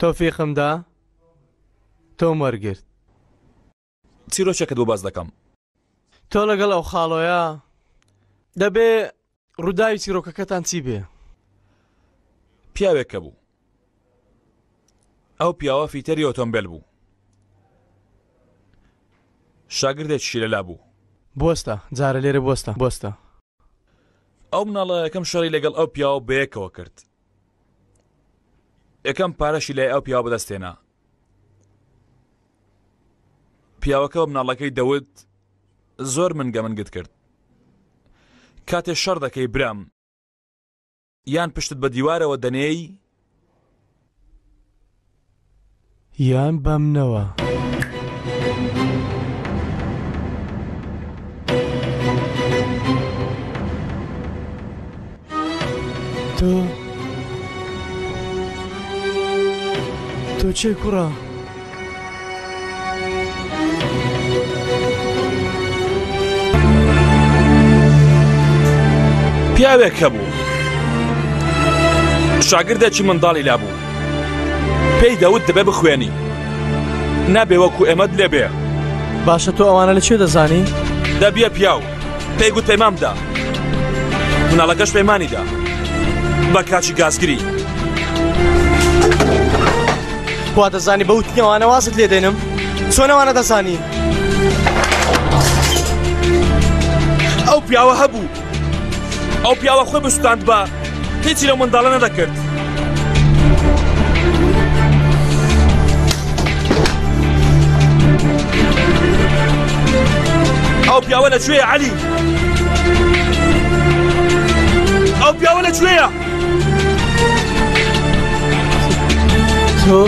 تۆفیقمدا تۆم وەرگرت. چیرۆکێکت بۆ باز دەکەم. تۆ لەگەڵ ئەو خاڵۆیە دەبێ ڕووداوی چیرۆکەکەتان چی بێ؟ پیاوێکە بوو. ئەو پیاوە فیتەری ئۆتۆمبیل بوو. شاگردێکیشی لەلا بوو. بۆستە جارە لێرە بۆستە. ئەو مناڵە یەکەم شەڕی لەگەڵ ئەو پیاوە بەیەکەوە کرد. یەکەم پارەشی لای ئەو پیاوە بەدەستێنا. پیاوەکە مناڵەکەی دەوت زۆر منگەت کرد. کاتێ شەڕ دەکەی برام یان پشتت بە دیوارەوە دەنێی یان بەمنەوە. تۆ چێ کوڕە؟ پیاوێک هەبوو. شاگردێکی منداڵی لابوو. پێی دەوت دەبێ بخوێنی. نابێ وەکو ئێمەت لێبێ. باشە تۆ ئەوانە لەکوێ دەزانی؟ دەبیە پیاو. پێی گوت پەیمامدا. مناڵەکەش پەیمانیدا. بە کاچی گازگری. وا دەزانی بە وتنی ئەوانە وازت لێ دێنم؟ چۆن ئەوانە دەزانی؟ ئەو پیاوە هەبوو. ئەو پیاوە خۆی بستاند بە هیچی لەو منداڵە نەدەکرد. ئەو پیاوە لەکوێیە عەلی؟ ئەو پیاوە لەکوێیە؟ تۆ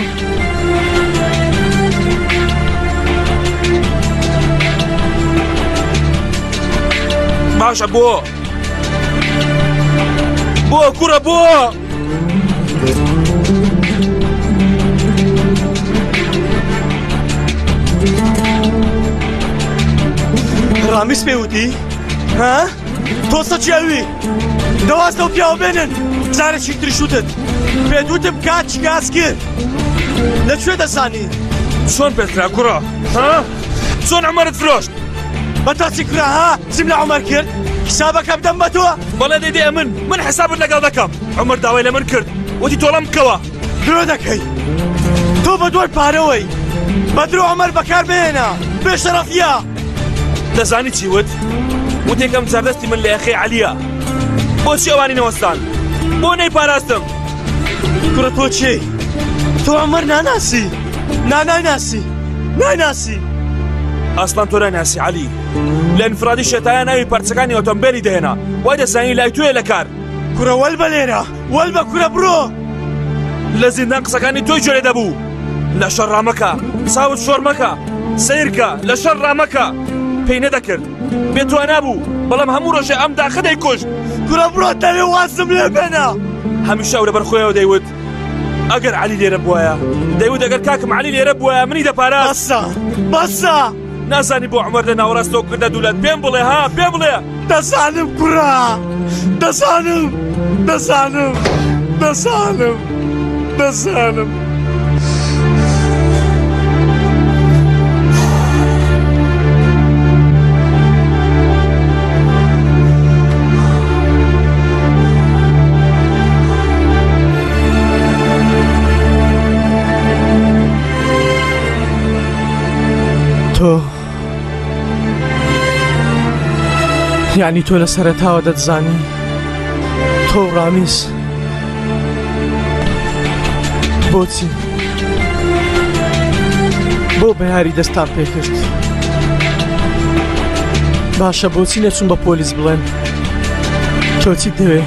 باشە بۆ کوڕە بۆ ڕامیس پێوتی؟ ها؟ تۆ سەچیاوی؟ دەواز لەو پیاوە بێنن جارێکی تریشوتت پێدوتم کاچی گازگر لەکوێ دەزانی؟ چۆن پێترا کوڕە؟ ها؟ چۆن عومەرت فرۆشت؟ بە تاچی کرا ها؟ زیم لە عومەر کرد؟ حسابەکە بدەم بە تۆ؟ بەڵێ دەیدێ من حسابت لەگەڵ دەکەم. عومەر داوای لە من کرد وتی تۆڵەم بکەوە. درۆ دەکەی تۆ بە دوای پارەوەی بە درۆ عومەر بەکار بهێنا بێشەرەفیە. دەزانی چی وت؟ وتێکم سەردەستی من لە یەخەی عەلیە. بۆچی ئەوانی نەوەستان؟ بۆ نەیپاراستم. کوڕە تۆ چی؟ تۆ عومەر ناناسی؟ ناناسی ئەسڵان تۆ ناناسی عەلی. لە ئینفرادی شێتایە ناوی پەرچەکانی ئۆتۆمبیلی دەهێنا وای دەزانی لای توێ لە کار. کوڕە وەل بە لێرە وەل بە کوڕە بڕۆ. لە زیندان قسەکانی تۆی جۆرێ دەبوو. لە شەڕ ڕامەکە چاوت شۆڕ مەکە سیرکە لە شەڕ ڕامەکە پێی نەدەکرد بێ تۆ نابوو بەڵام هەموو ڕۆژێ ئەم داخە دەیکوشت. کوڕە بڕۆ دەوێ وازم لێ بێنە. هەمیشە ئەو لەبەر خۆیەوە دەیوت ئەگەر عەلی لێرە بووایە دەیوت ئەگەر کاکم عەلی لێرە بووایە منی دەپاراست. بەسە نازانی بۆ عومەر لە ناوەڕاستەوە کردە دوولەت پێم بڵێ ها پێ بڵێ. دەزانم کوڕە دەزانم. تۆ یعنی تۆ لە سەرەتاوە دەتزانی تۆ ڕامیس بۆچی بۆ بەیاری دەستان پێکرد؟ باشە بۆچی نەچوون بە پۆلیس بڵێن؟ تۆ چی دەوێ؟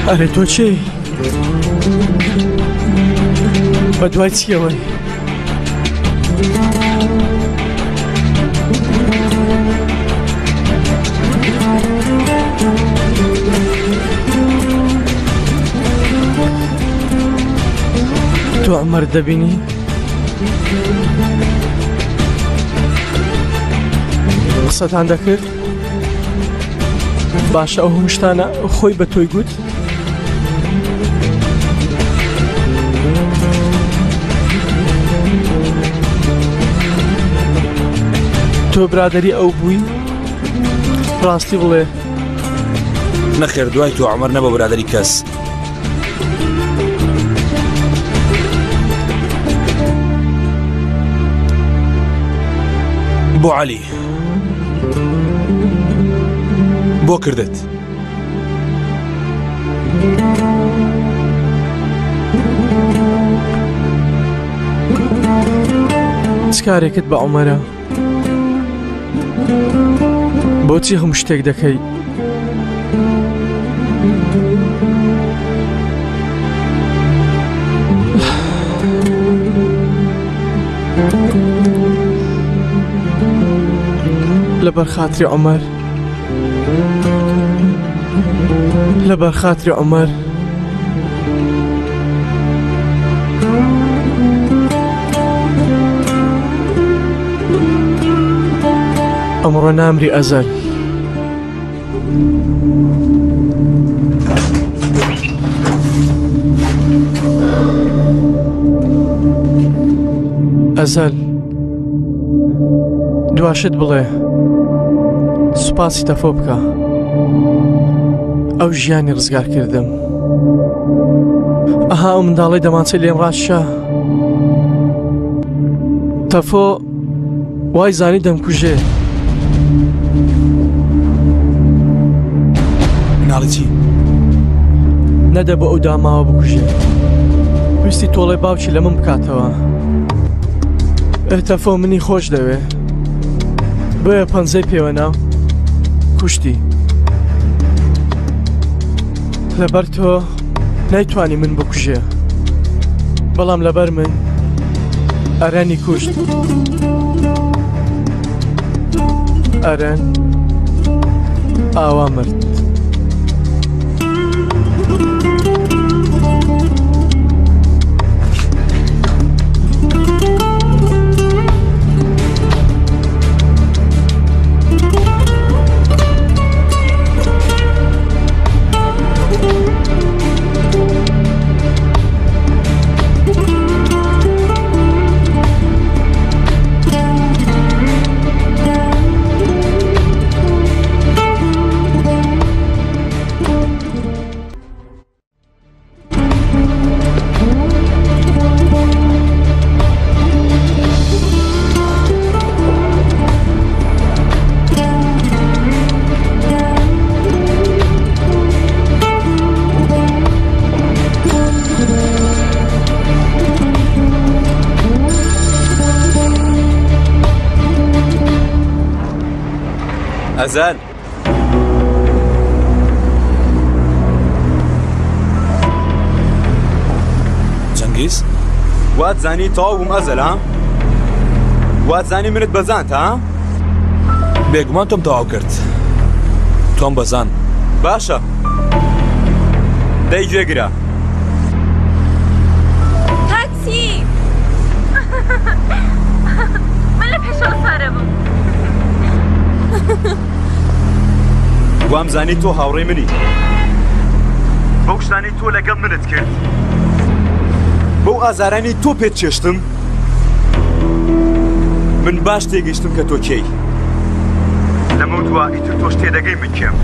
ئەرێ تۆ چی؟ بە دوای چیەوەی؟ تۆ عومەر دەبینی؟ قسەتان دەکرد؟ باشە ئەو هەموو شتانە خۆی بە تۆی گوت؟ تۆ برادەری ئەو بووی؟ ڕاستی بڵێ. نەخێر دوای تۆ عومەر نەبە برادەری کەس. بۆ عەلی بۆ کردت. چ کارێکت بە عومەرە؟ بۆچی هەموو شتێک دەکەی؟ لەبەر خاتری عومەر، لەبەر خاتری عومەر. ئەمڕۆ نامری ئەزەل. ئەزەل دواشت بڵێ سوپاسی تەفۆ بکە. ئەو ژیانی ڕزگار کردم. ئەها ئەو منداڵی دەمانچە لێم ڕاشە. تەفۆ وای زانی دەمکوژێ. ناڵی چی؟ نەدە بە ئەو داماوە بکوژێ. ویستی تۆڵێ باوکی لە من بکاتەوە. تەفۆ منی خۆش دەوێ. بۆیە پەنجەی پێوە ناو کوشتی. لەبەر تۆ نایتوانی من بکوژێ، بەڵام لەبەر من ئەرەنی کوشت. ئەرەن ئاوا مرد. ئەزەل جەنگیز وات زانی تەواو ئەزەل ها؟ وات زانی منت بەزاند ها؟ بێگومان تۆم تەواو کرد. تۆم بەزان. باشە دەی گوێگرە. تاکسی من لە پێشەوە سارە بووم. وام زانی تۆ هاوڕێی منی. بەو شتانی تۆ لەگەڵ منت کرد، بەو ئازارانی تۆ پێت چێشتم، من باش تێگەیشتم کە تۆ کێی. لەمە دووە ئیتر تۆش تێدەگەی من کێم.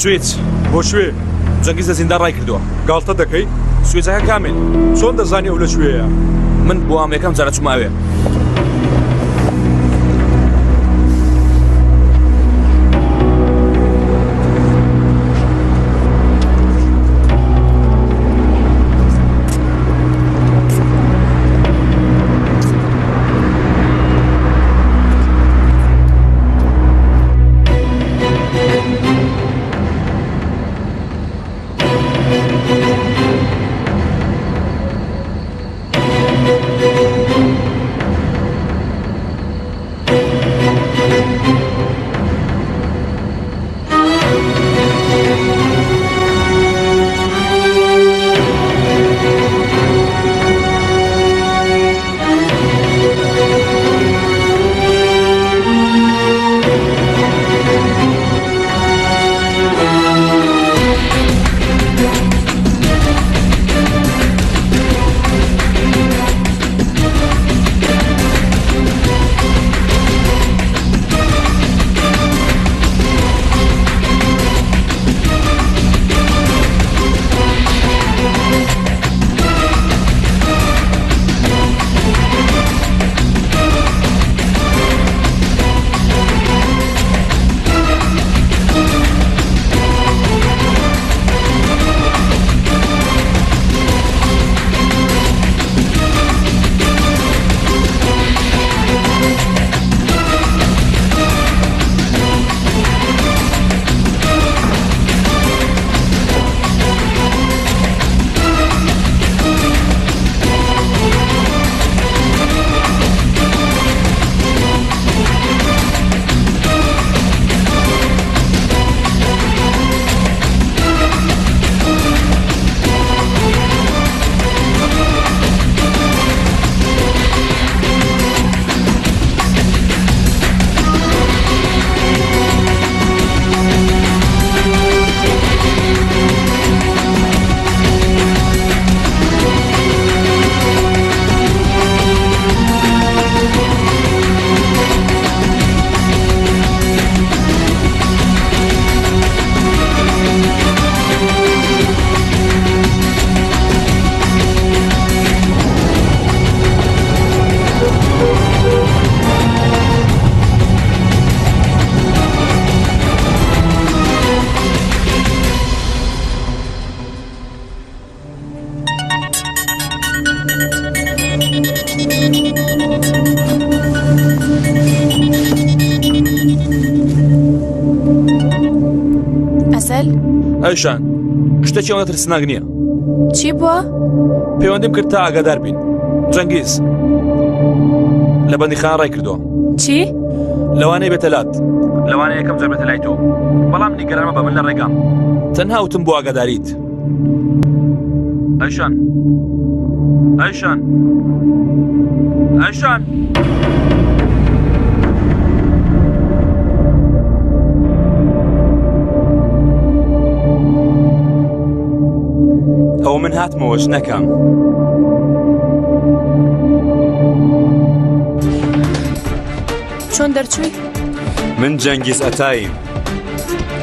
سوێت بۆ شوێ جەنگیز لە زیندان ڕای کردووە. گاڵتە دەکەی؟ سوێجەکە کامل چۆن دەزانی ئەو لە کوێیە؟ من بۆ ئەمریکام جارە چووماوێ. ئەزەل ئەیشان شتێکی ئەوە ترسناک نییە چی بووە؟ پەیوەندیم کرد تا ئاگادار بین جەنگیز لە بەندیخان ڕای کردووە چی؟ لەوانەیە بێتە لات لەوانەیە یەکەم جار بێتە لای تۆ بەڵام نیگەرانمە بە من لە ڕێگام تەنها وتم بۆ ئاگاداریت ئەیشان ئەیشان ئەیشان ئەوە من هاتمەوەش نەکەم چۆن دەرچووی؟ من جەنگیز ئەتایم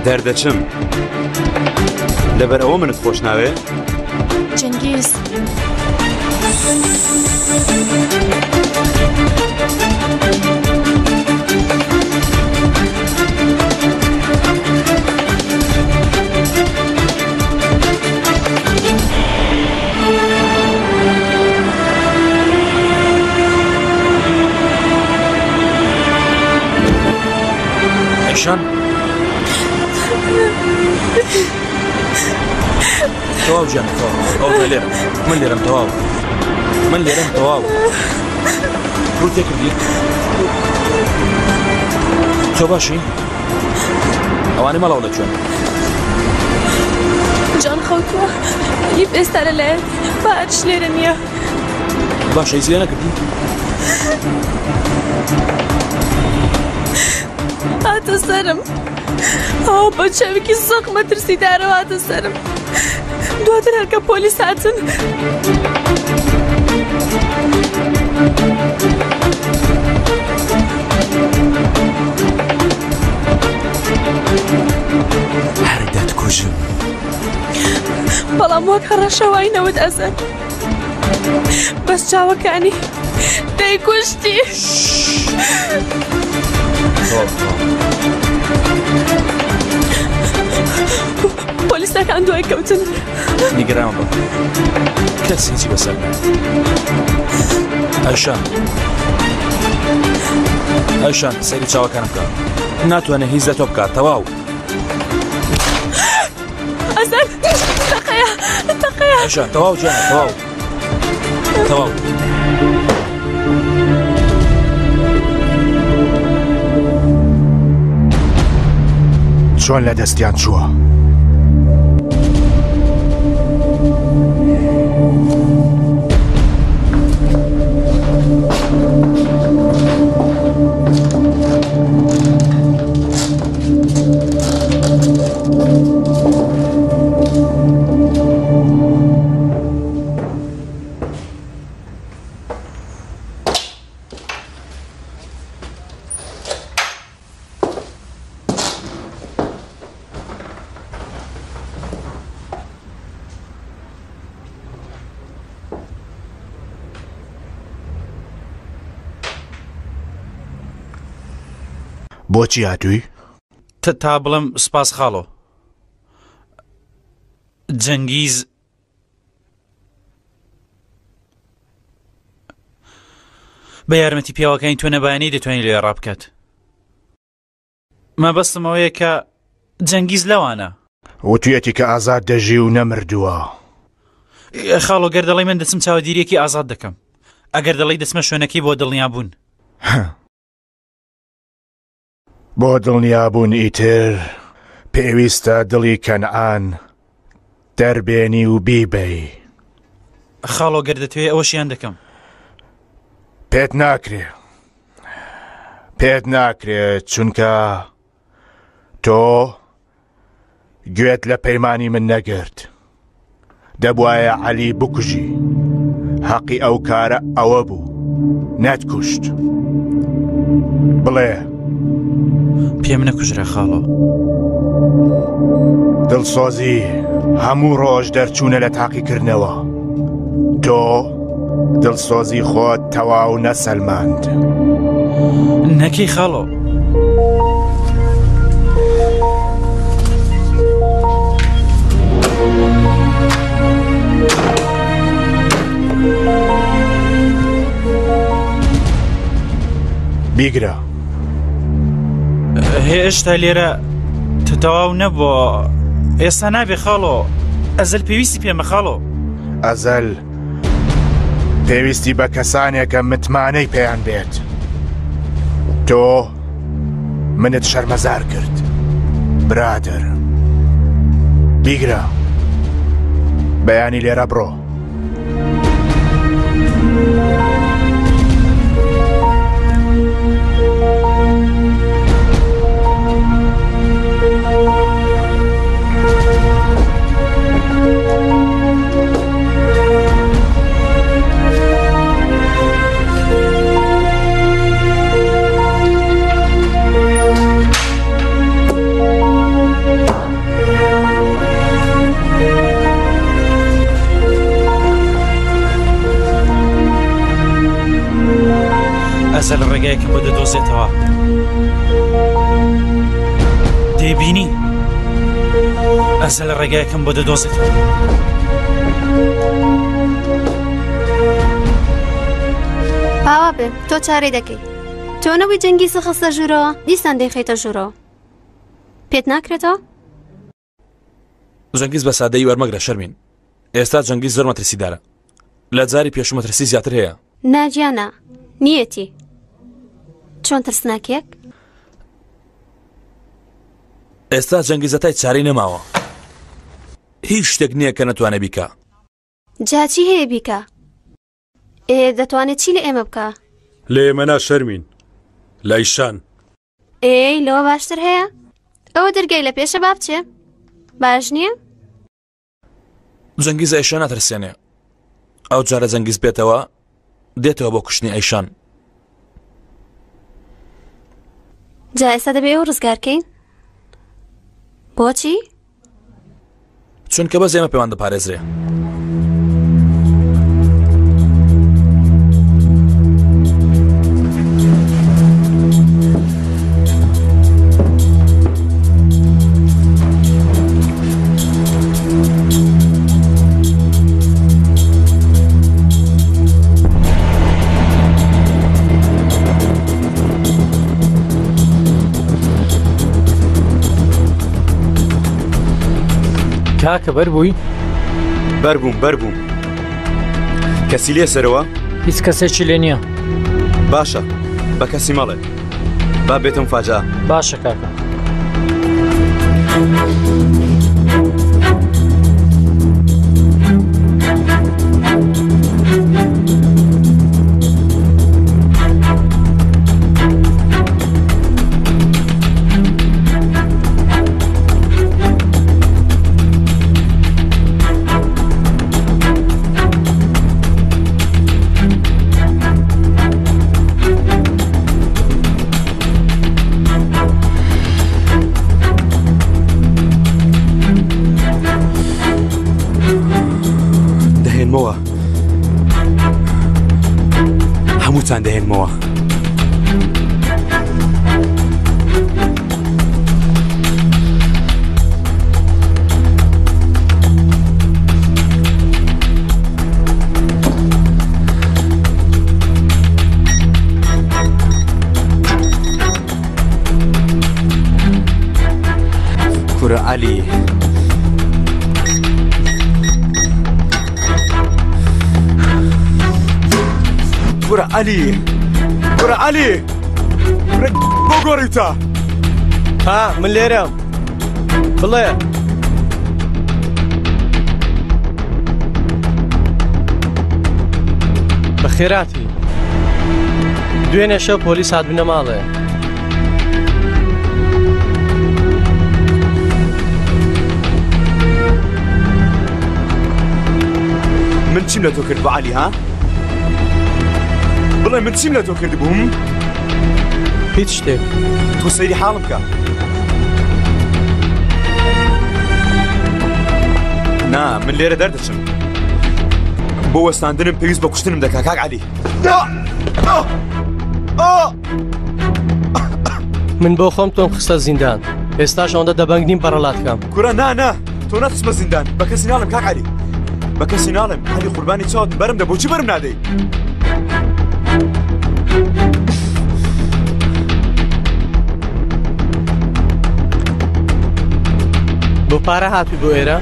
دەردەچم لەبەر ئەوە منت خۆش ناوێ؟ جەنگیز ئەیشان تەواو گیانە تەواو ئەو لێرم من لێرم تەواو من لێرم تەواو ڕوو تێکردی تۆ باشی ئەوانەی مەڵاو لە کوێن جان خەوتووە هیچ ئێستا لەلایەن بەهاریش لێرە نییە باشە هیچ لێ نەکردی هاتە سەرم ئەوە بە چاوێکی زۆق مەترسیدارەوە هاتە سەرم دواتر هەرکە پۆلیس هاتن هەر دەتکوژم بەڵام وەک هەڕەشەوەینەوەت ئەزەل بەس چاوەکانی دەیکوشتی پۆلیسەکان دوای کەوتن نیگەران بە کەس هیچی بەسەر ئەیشان ئەیشان سەیری چاوەکانم بکە ناتوانێت هیچ لە تۆ بکات تەواو ئەزەل تەقەیە تەقەیە ئەیشان تەواو گیانە تەواو تەواو چۆن لە دەستیان چووە؟ بۆچی هاتووی؟ تا بڵم سپاس خاڵۆ جەنگیز بە یارمەتی پیاوەکانی تۆ نەبایانەی دەتوانین لێ ڕابکات مەبەستم ئەوەیە کە جەنگیز لەوانە وتویەتی کە ئازاد دەژی و نەمردووە خاڵۆ گەر دەڵێ من دەچم چاودێریەکی ئازاد دەکەم ئەگەر دەڵێ دەچمە شوێنەکەی بۆ دڵنیابوون بۆ دڵنیابوون ئیتر پێویستە دڵی کەنعان دەربێنی و بیبەی خاڵۆ گەر دەتوێت ئەوەشیان دەکەم پێت ناکرێت چونکە تۆ گوێت لە پەیمانی من نەگرت دەبوایە عەلی بکوژی حەقی ئەو کارە ئەوە بوو نەتکوشت بڵێ پێم نەکوژرە خاڵۆ دڵسۆزی هەموو ڕۆژ دەرچوونە لە تاقیکردنەوە تۆ دڵسۆزی خۆت تەواو نەسەلماند نەکەی خاڵۆ بیگرە هێشتا لێرە تەواو نەبووە ئێستا نابێ خاڵۆ ئەزەل پێویستی پێمە خاڵۆ ئەزەل پێویستی بە کەسانێکە متمانەی پێیان بێت تۆ منت شەرمەزار کرد برادر بیگرە بەیانی لێرە بڕۆ ئەزەل ڕێگایەکم بۆ دەدۆزێتەوە دەیبینی ئەزەل ڕێگایەکم بۆ دەدۆزێتەوە باوا بێ تۆ چارەی دەکەی تۆ نەبووی جەنگیزە خستە ژوورەوە دیسان دەیخەیتە ژوورەوە پێت ناکرێتەوە؟ جەنگیز بە سادەیی وەرمەگرە شەرمین ئێستا جەنگیز زۆر مەترسیدارە لە جاری پێشوو مەترسی زیاتر هەیە ناجیانە نیەتی چۆن ترسناکێک؟ ئێستا جەنگیزەتای چارەی نەماوە هیچ شتێک نییە کە نەتوانێ بیکە جاچی هەیە بیکە دەتوانێت چی لە ئێمە بکە؟ لە ئێمە ناشەرمین لە ئەیشان لەوە باشتر هەیە؟ ئەوە دەرگای لە پێشە با بچێ باش نییە؟ جەنگیز ئەیشان ناترسێنێ ئەو جارە جەنگیز بێتەوە دێتەوە بۆ کوشتنی ئەیشان جا ئێستا دەبێ ئەو ڕزگارکەین؟ بۆچی؟ چونکە بەس ئێمە پێمان دەپارێزرێ کاکە بەربووی؟ بەربووم کەسی لێ سەرەوە؟ هیچ کەسێکی لێ نییە باشە بە کەسی مەڵێ با بێتم فاجعە باشە کاکە هەمووتان دەهێنمەوە کورە عەلی کورە عەلی کورە عەلی بۆ گۆڕیتە ها من لێرەم بڵێ بەخێراتی دوێنێ شەو پۆلیس هاتبوونە ماڵێ من چیم لە تۆ کرد بە عەلی ها؟ بڵێ من چیم لە تۆ کرد بووم؟ هیچ شتێک تۆ سەیری حاڵم بکە نا من لێرە دەردەچم بۆ وەستاندنم پێویست بە کوشتنم دەکا کاک عەلی من بۆ خۆم تۆم خستە زیندان ئێستاش ئەوەندە دەبەنگنیم بەڕەڵاتکەم کورە نا تۆ نەچمە زیندان بە کەسی ناڵم کاک عەلی بە کەسی ناڵم عەلی قوربانی چاوت بەرم دە بۆچی بەرم نادەی بۆ پارە هاتووی بۆ ئێرە؟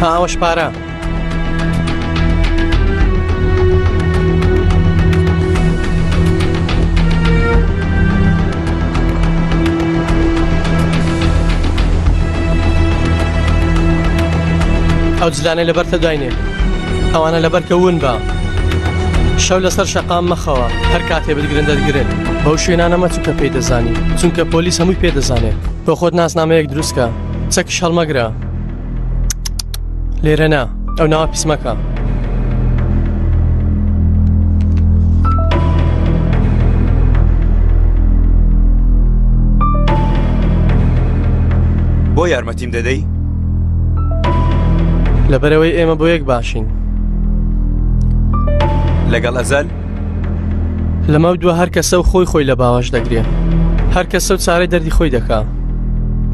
ها ئەوەش پارە. ئەو جلانەی لەبەرتە دوایێ، ئەوانە لەبەر کە ون بە شەو لەسەر شەقام مەخەوە، هەر کاتێ بگرن دەرگرن. بەو شوێنانە مەچووکە پێی دەزانی، چونکە پۆلیس هەمووی پێ دەزانێت. بۆ خۆت ناسنامەیەک دروستکە، چەکیش هەڵمەگرە. لێرە نا، ئەو ناوە پیسمەکە. بۆ یارمەتیم دەدەی؟ لەبەرەوەی ئێمە بۆ یەک باشین. لەگەڵ ئەزەل؟ لەمە دووە هەر کەسە و خۆی لە باوەش دەگرێ، هەر کەسە و چارەی دەردی خۆی دەکا.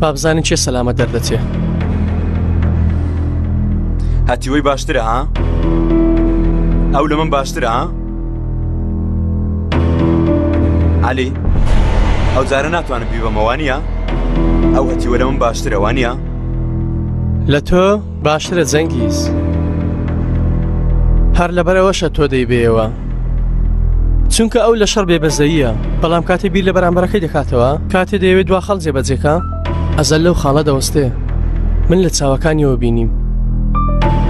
با بزانین چێ سەلامە دەردەچێ. هەتیوەی باشترە ها؟ ئەو لە من باشترە ها؟ عەلی، ئەو جارە ناتوانم بیبەمە وانییە؟ ئەو هەتیوە لە من باشترە وانییە؟ لە تۆ باشترە جەنگیز، هەر لەبەرەوەشە تۆ دەیبێەوە، چونکە ئەو لە شەڕ بێبەزەییە، بەڵام کاتێ بیر لە بەرامبەرەکەی دەکاتەوە، کاتێ دەیەوێت دوا خەڵ جێبەجێکە، ئەزەل لەو خاڵە دەوەستێ. من لە چاوەکانیەوە بینیم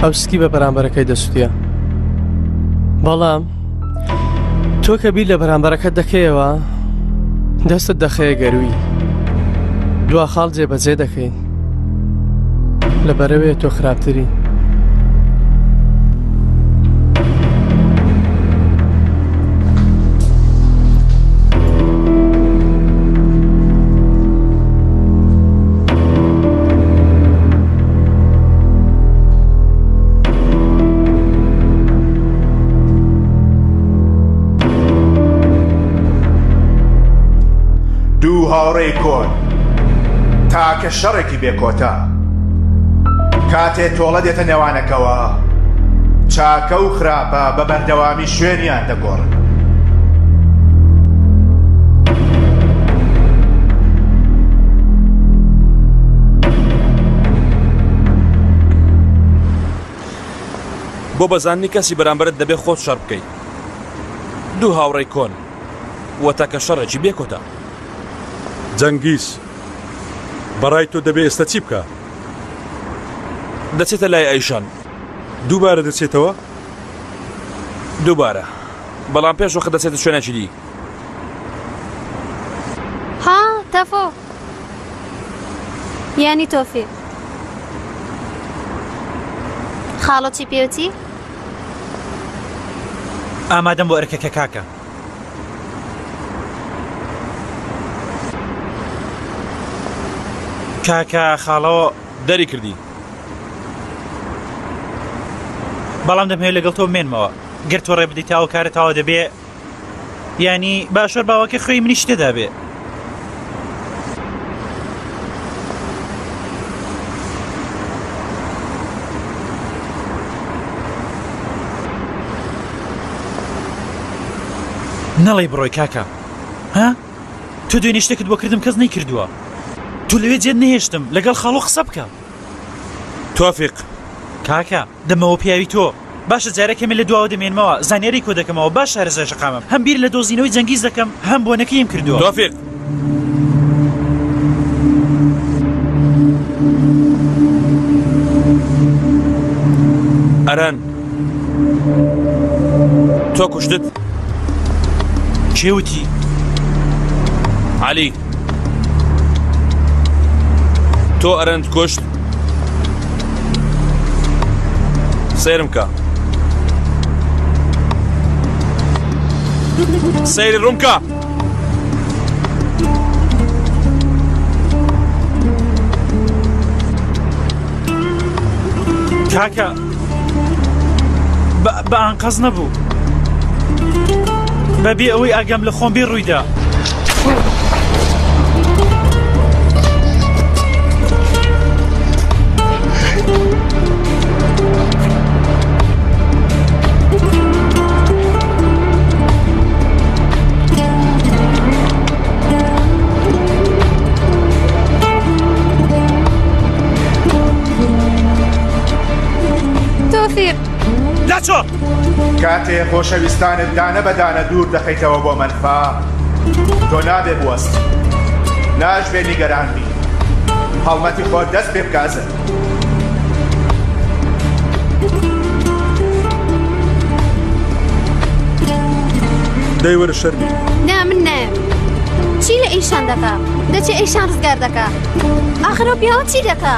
ئەو سکی بە بەرامبەرەکەی دەسووتە، بەڵام تۆ کە بیر لە بەرامبەرەکەت دەکەیەوە دەستت دەخەیە گەروی، دوا خاڵ جێبەجێ دەکەی، لەبەرەوەیە تۆ خراپتری. دوو هاوڕێی کۆن تاکە شەڕێکی بێکۆتا، کاتێ تۆڵە دێتە نێوانەکەوە چاکە و خراپە بە بەردەوامی شوێنیان دەگۆڕن. بۆ بەزاننی کەسی بەرامبەرت دەبێ خۆت شەڕ بکەیت. دوو هاوڕێی کۆن وە تاکە شەڕێکی بێکۆتا. جەنگیز، بەڕای تۆ دەبێ ئێستا چی بکە؟ دەچێتە لای ئەیشان. دووبارە دەچێتەوە؟ دووبارە، بەڵام پێش وەخت دەچێتە شوێنێکی دی. ها تەفۆ یانی تۆفێ خاڵۆکی پێوتی؟ ئامادەم بۆ ئەرکەکە کاکە. کاکە خاڵەوە دەری کردی، بەڵام دەمهێ لەگەڵ تۆ بمێنمەوە. گەر تۆ ڕێ بدەیتەوە کارێتەوە دەبێ، ینی باشوەر باوەکە خوێی منیش تێدا بێ. نەڵێ بڕۆی کاکە، ها؟ تۆ دوێنێ شتێکت بۆ کردم کەس نەیکردووە. تۆ لەوێ جێت نەهێشتم، لەگەڵ خاڵۆ قسە بکە. تۆفیق کاکە دەمەوە پیاوی تۆ، باشە جارێکەمە لە دواوە دەمێنمەوە، زانیاری کۆ دەکەمەوە، باش شارەزای شەقامم، هەم بیر لە دۆزینەوەی جەنگیز دەکەم، هەم بۆنەکەیم کردووە. تۆفیق ئەرەن، تۆ کوشتت؟ کێوتی؟ عەلی، تۆ ئەرەند کوشت؟ سەیرم کە، سەیری ڕووم کە. کاکە بە ئانقەز نەبوو، بەبێ ئەوەی ئاگام لە خۆم بێ ڕوویدا. بەخێر لاچۆ کاتێ خۆشەویستانت دانە بەدانە دوور دەخەیتەوە بۆ مەنفا تۆ نابێ بوەست ناژبێ نیگەران بی هەڵمەتی خۆت دەست پێ بکازن دەی وەرە شەرمی نا من نایەم چی لە ئەیشان دەکا دەچێ ئەیشان ڕزگار دەکا ئاخرەوە پیاوە چی دەکا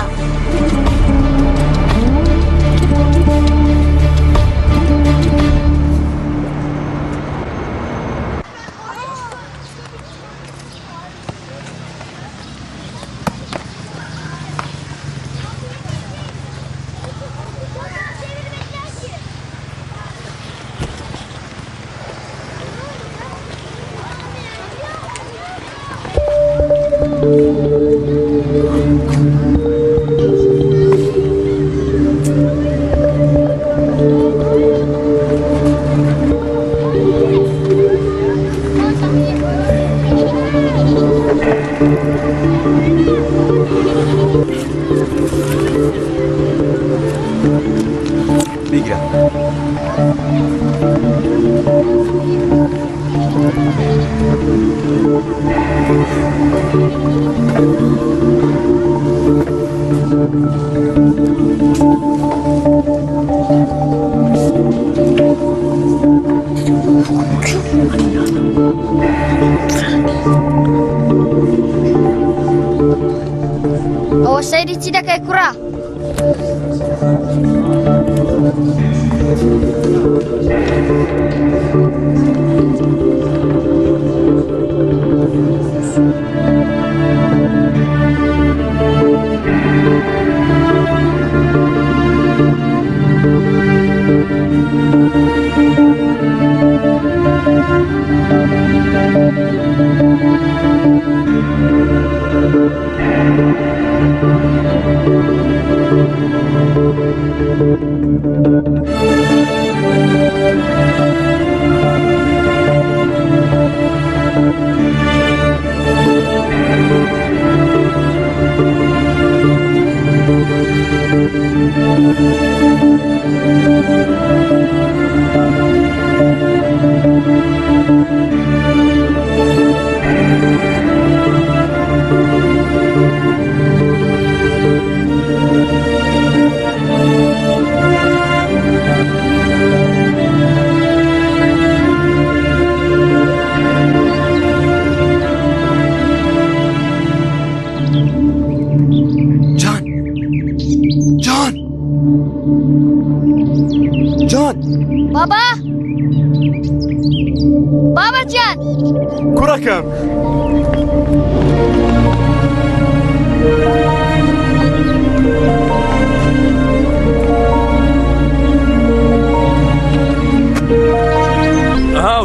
ئەوە سەیری چی دەکەی کوڕە؟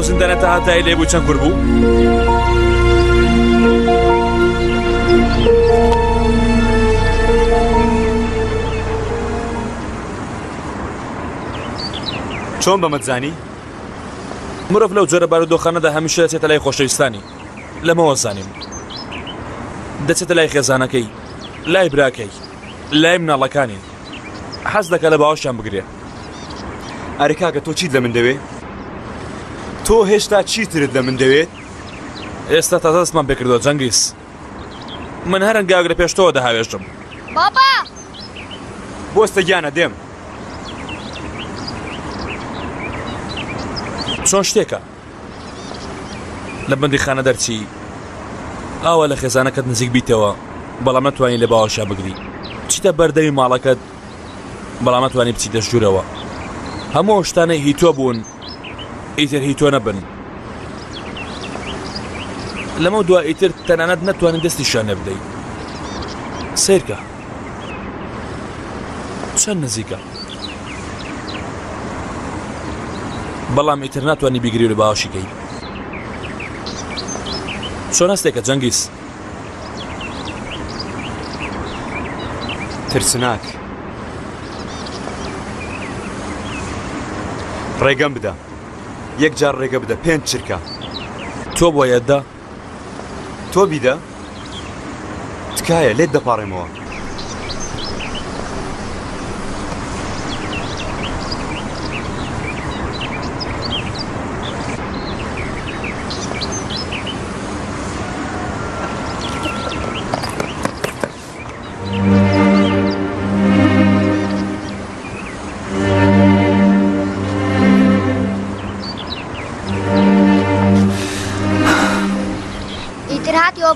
زیندانەتە هاتای لێبوو چەند کورد بوو؟ چۆن بەمەتزانی؟ مرۆڤ لەو جۆرە بارودۆخانەدا هەمیشە دەچێتە لای خۆشەویستانی لەمەوە زانیم دەچێتە لای خێزانەکەی لای براکەی لای مناڵەکانی حەز دەکە لە باوەشیان بگرێ. ئەرێ کاکە تۆ چیت لە من دەوێ؟ تۆ هێشتا چیترت لە من دەوێت؟ ئێستا تازە دەستمان پێکردەوە جەنگیز من هەر هەنگاوێک لە پێش تۆوە دەهاوێژم. بابا بۆستە گیانە دێم چۆن شتێکە لە بەندیخانە دەرچی ئاوە لە خێزانەکەت نزیک بیتەوە بەڵام نەتوانین لە باوەشیا بگری چیتە بەردەمی ماڵەکەت بەڵام نەتوانی بچیتە ژوورەوە هەموو شتانەی هی تۆ بوون ئیتر هی تۆ نەبن لەمە دوای ئیتر تەنانەت نەتوانین دەستیشان نەبدەی سیرکە چەند نزیکە بەڵام ئیتر ناتوانانی بیگری لە باوەشیکەی چۆن هەستێکە جەنگیز ترسناک ڕێگەم بدە یەک جار ڕێگە بدە پێنج چرکە تۆ بۆ یەتدا تۆ بیدە تکایە لێت دەپاڕێمەوە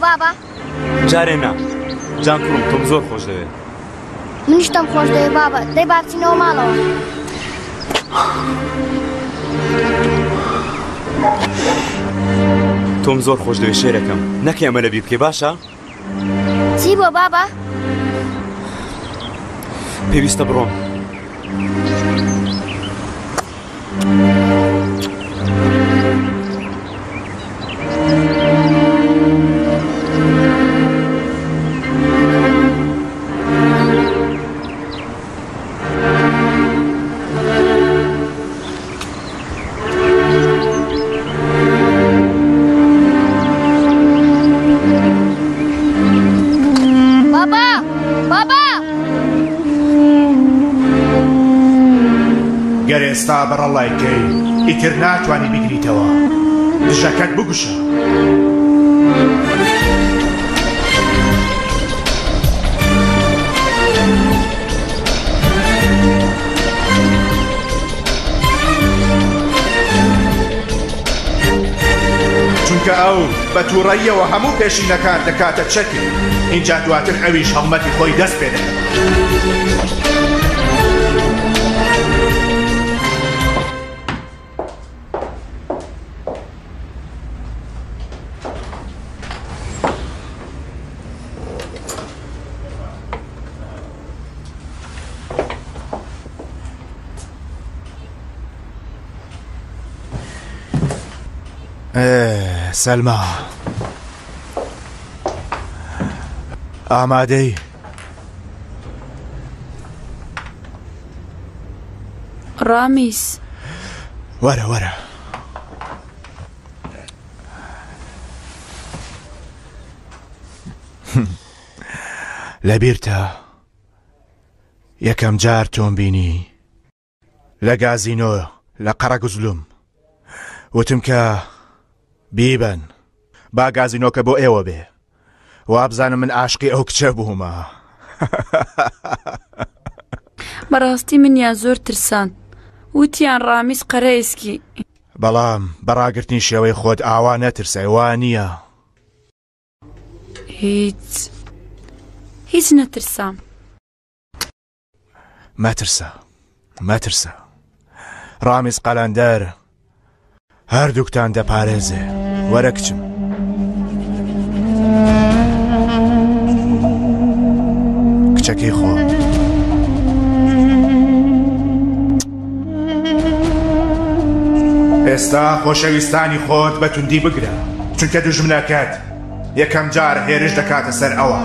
بابا جارێ نا جان کوڕم تۆم زۆر خۆش دەوێت منیش تۆم خۆش دەوێت بابا دەی با بچینەوە ماڵەوە تۆم زۆر خۆش دەوێت شێرەکەم نەکەی ئەمە لەبیر بکەی باشە؟ چی بۆ بابا؟ پێویستە بڕۆم ئێستا بەڕەڵای کەی ئیتر ناتوانی بگریتەوە دژەکەت بگوشە چونکە ئەو بە تووڕەییەوە هەموو پێشینەکان دەکاتە چەکی اینجا دواتر ئەویش هەڵمەتی خۆی دەست پێ دەکات سەلما ئامادەی ڕامیز وەرە وەرە لەبیرتە یەکەم جار تۆم بینی لە گازینۆ لە قەرەگوزلوم وتم کە بیبن با گازینۆکە بۆ ئێوە بێ وابزانم من عاشقی ئەو کچە بوومە بەڕاستی منیان زۆر ترسان وتیان ڕامیز قەرەیسکی بەڵام بەڕاگرتنی شێوەی خۆت ئاوا نەترسای وان نییە هیچ نەترسام مەترسە ڕامیز قەلەندەر هەردووکتان دەپارێزێ وەرە کچم کچەکەی خۆ ئێستا خۆشەویستانی خۆت بە توندی بگرە چونکە دوژمنەکەت یەکەم جار هێرش دەکاتە سەر ئەوە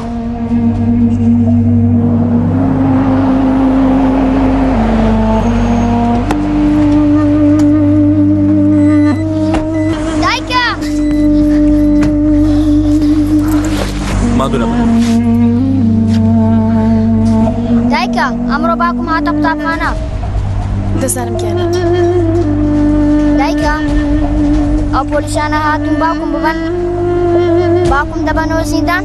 دایکە ئەمڕۆ باوکم هاتە قوتابخانە دەزانم گیانە دایکە ئەو پۆلیسانە هاتوون باوکم ببەن باوکم دەبەنەوە زیندان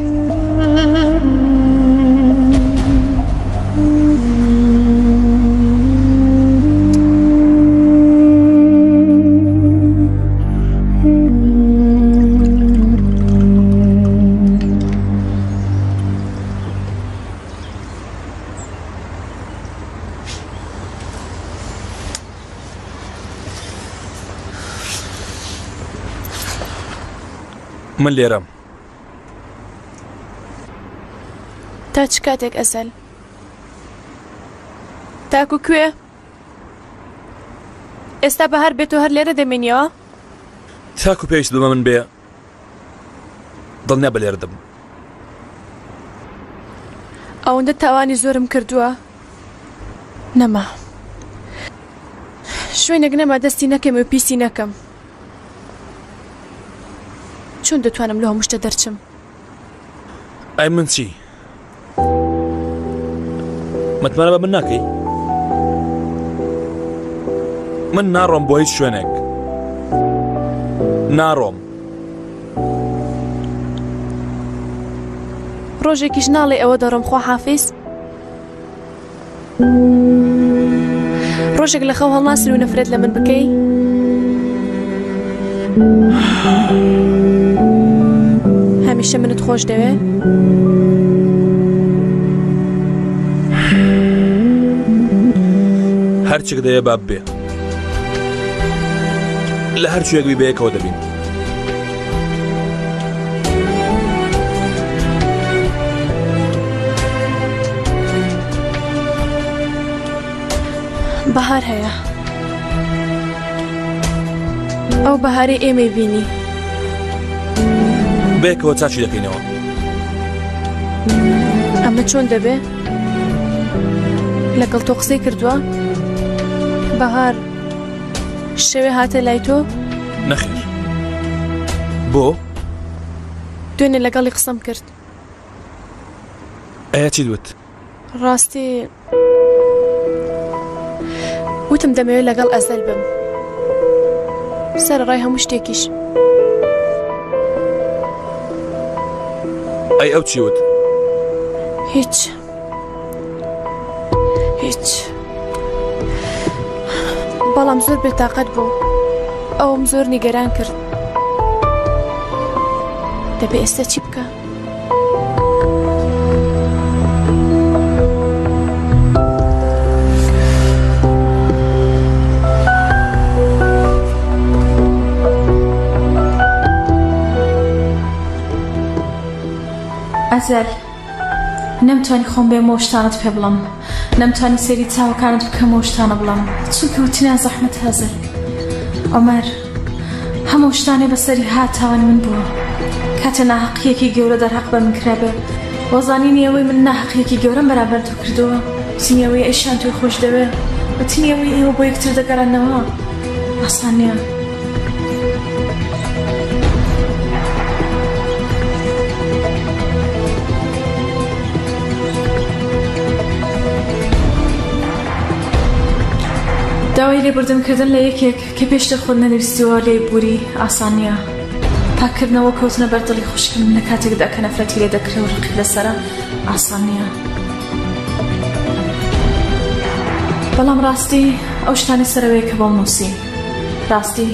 من لێرەم تا چ کاتێک ئەزەل تاکو کوێ ئێستا بەهار بێتەوە هەر لێرە دەمێنیەوە تاکو پێویست بمە من بێ دڵنیا بە لێرە دەبم ئەوەندە تاوانی زۆرم کردووە نەما شوێنێک نەما دەستی نەکەم و پیسی نەکەم چۆن دەتوانم لە هەموو شتە دەرچم ئای من چی متمانە بە من ناکەی من ناڕۆم بۆ هیچ شوێنێک ناڕۆم ڕۆژێکیش ناڵێ ئەوە دەڕۆم خوا حافیز ڕۆژێک لە خەو هەڵناسر و نەفرەت لە من بکەی هەمیشە منت خۆش دەوێ؟ هەرچێک دەیە با بێ لە هەر شوێک بەیەکەوە دەبین. بەهار هەیە، ئەو بەهارەی ئێمەی بینی. بەیەکەوە چاچی دەکەینەوە. ئەمە چۆن دەبێ؟ لەگەڵ تۆ قسەی کردووە؟ بەهار شەوێ هاتە لای تۆ؟ نەخێر. بۆ؟ دوێنێ لەگەڵی قسەم کرد. ئایا چی دوت؟ ڕاستی وتم دەمەوێت لەگەڵ ئەزەل بم سەرڕای هەموو شتێکیش. ئەی ئەو چی وت؟ هیچ بەڵام زۆر بێتاقەت بوو، ئەوم زۆر نیگەران کرد. دەبێ ئێستا چی بکە؟ ئەزەل، نەمتوانی خۆم بێ مۆشتانت پێ بڵم، نەمتوانی سەیری چاوەکانت بکەم مۆشتانە بڵم، چونکە وتیان زەحمەت هەزل. ئۆمەر، هەموو شتانێ بەسەری هاتاوان من بووە. کاتە ناحەقیەکی گەورە دەرحەق بە من کرابێ، وەزانینی ئەوەی من ناحەقیەکی گەورەم بەرامبەر تۆ کردووە. وتینی ئەوەی ئەیشان تۆی خۆش دەوێ، وتینی ئەوەی ئێوە بۆ یەکتر دەگەڕێنەوە. ئاسان نییە. داوای لێبوردنکردن لە یەکێک کە پێشتر خۆت نەنووسیوە لێ بووری ئاسان نییە. پاکردنەوە کەوتنە بەردڵی خوشکم لە کاتێکدا کە نەفرەتی لێ دەکرێ و ڕقی لەسەرە ئاسان نییە. بەڵام ڕاستی ئەو شتانی سەرەوەی کە بۆم نووسی، ڕاستی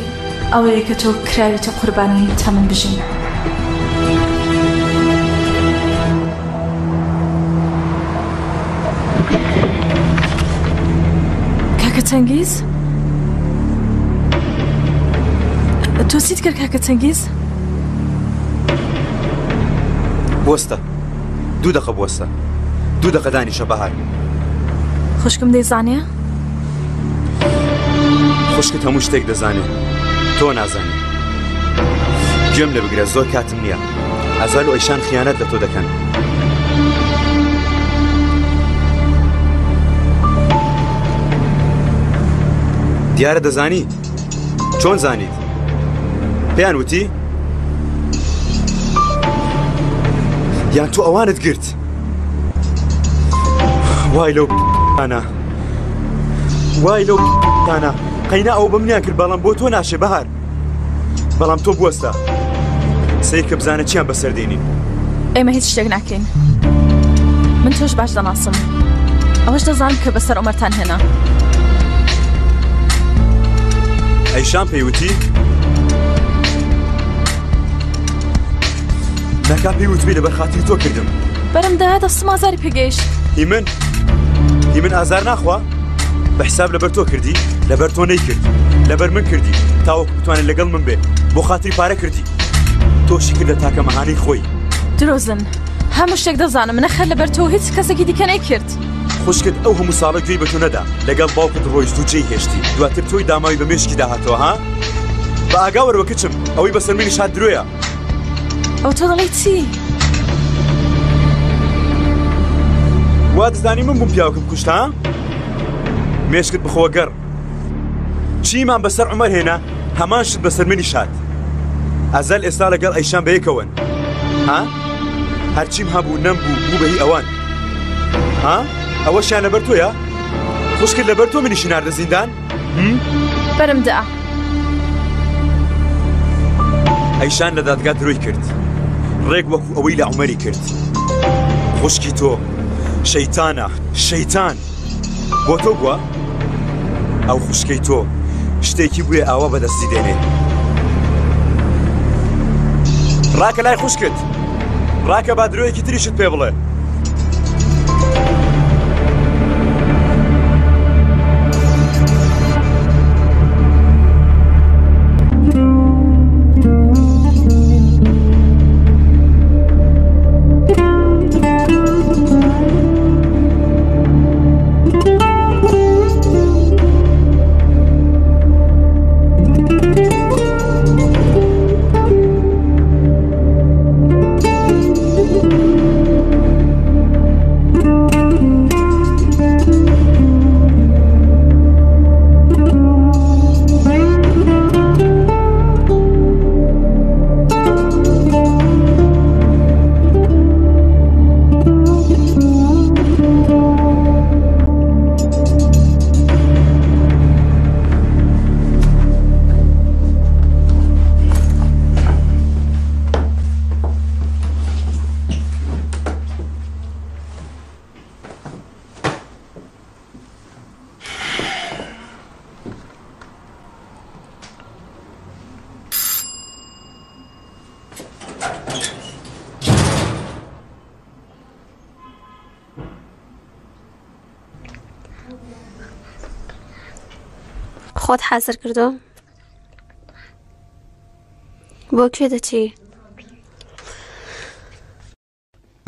ئەوەیە کە تۆ کراویتە قوربانی تا من بژین. چەنگیز؟ تۆ چیت کرد کاکە چەنگیز؟ بوەستە، 2 دقە بوەستە، 2 دقە دانیشە بەهار. خوشکم دەیزانێ؟ خوشکت هەموو شتێک دەزانێ، تۆ نازانێ. گوێم لێ بگرە، زۆر کاتم نییە. ئەزەل و ئەیشان خیانەت لە تۆ دەکەن. دیارە دەزانی؟ چۆن زانیت؟ پێیان وتی؟ یان تۆ ئەوانت گرت؟ وای لەو پانە، وای لەو پانە، قەینا ئەو بەمنیان کرد، بەڵام بۆ تۆ ناشێ بەهار. بەڵام تۆ بوەستە سەی کە بزانە چیان بەسەردێنین. ئێمە هیچ شتێک ناکەین. من تۆش باش دەناسم، ئەوەش دەزانم کە بەسەر ئۆمەرتان هێنا. ئەیشان پێیوتی؟ نەکا پێیوتبی لەبەر خاتری تۆ کردم. بەرم دەهات دەستم ئازاری پێگەیشت. هی من ئازار ناخوا؟ بە حساب لەبەر تۆ کردی، لەبەر تۆ نەیکرد، لەبەر من کردی، تاوەکو بتوانێت لەگەڵ من بێ، بۆ خاتری پارە کردی. تۆشی کردە تاکە مەهانەی خۆی. درۆزن، هەموو شتێک دەزانم، نەخەر لەبەر تۆ هیچ کەسێکی دیکە نەیکرد. خوشکت ئەو هەموو ساڵە گوێی بە تۆ نەدا، لەگەڵ باوکت ڕۆیشت و جێی هێشتی، دواتر تۆی داماوی بە مێشکی داهاتەوە ها؟ بە ئاگا وەرەوە کچم، ئەوەی بەسەر منیش هات درۆیە. ئەو تۆ دەڵێی چی؟ وا دەزانی من بووم پیاوەکەم کوشت ها؟ مێشکت بخۆوە گەڕ. چیمان بەسەر عومەر هێنا، هەمان شت بەسەر منیش هات. ئەزەل ئێستا لەگەڵ ئەیشان بەیەکەوەن ها؟ هەرچیم هەبوو نەمبوو بوو بەهی ئەوان ها؟ ئەوەشیان لەبەر تۆیە؟ خوشکت لەبەر تۆ منیشی ناردە زیندان؟ بەرم دا. ئەیشان لە دادگا درۆی کرد، ڕێک وەکو ئەوەی لە عومەری کرد. خوشکی تۆ شەیتانە، شەیتان بۆ تۆ بووە؟ ئەو خوشکەی تۆ شتێکی بووە ئاوا بەدەستی دێنێ. ڕاکە لای خوشکت، ڕاکە با درۆیەکی تریشت پێ بڵێ. خۆت حازر کردو؟ بۆ کوێ دەچی؟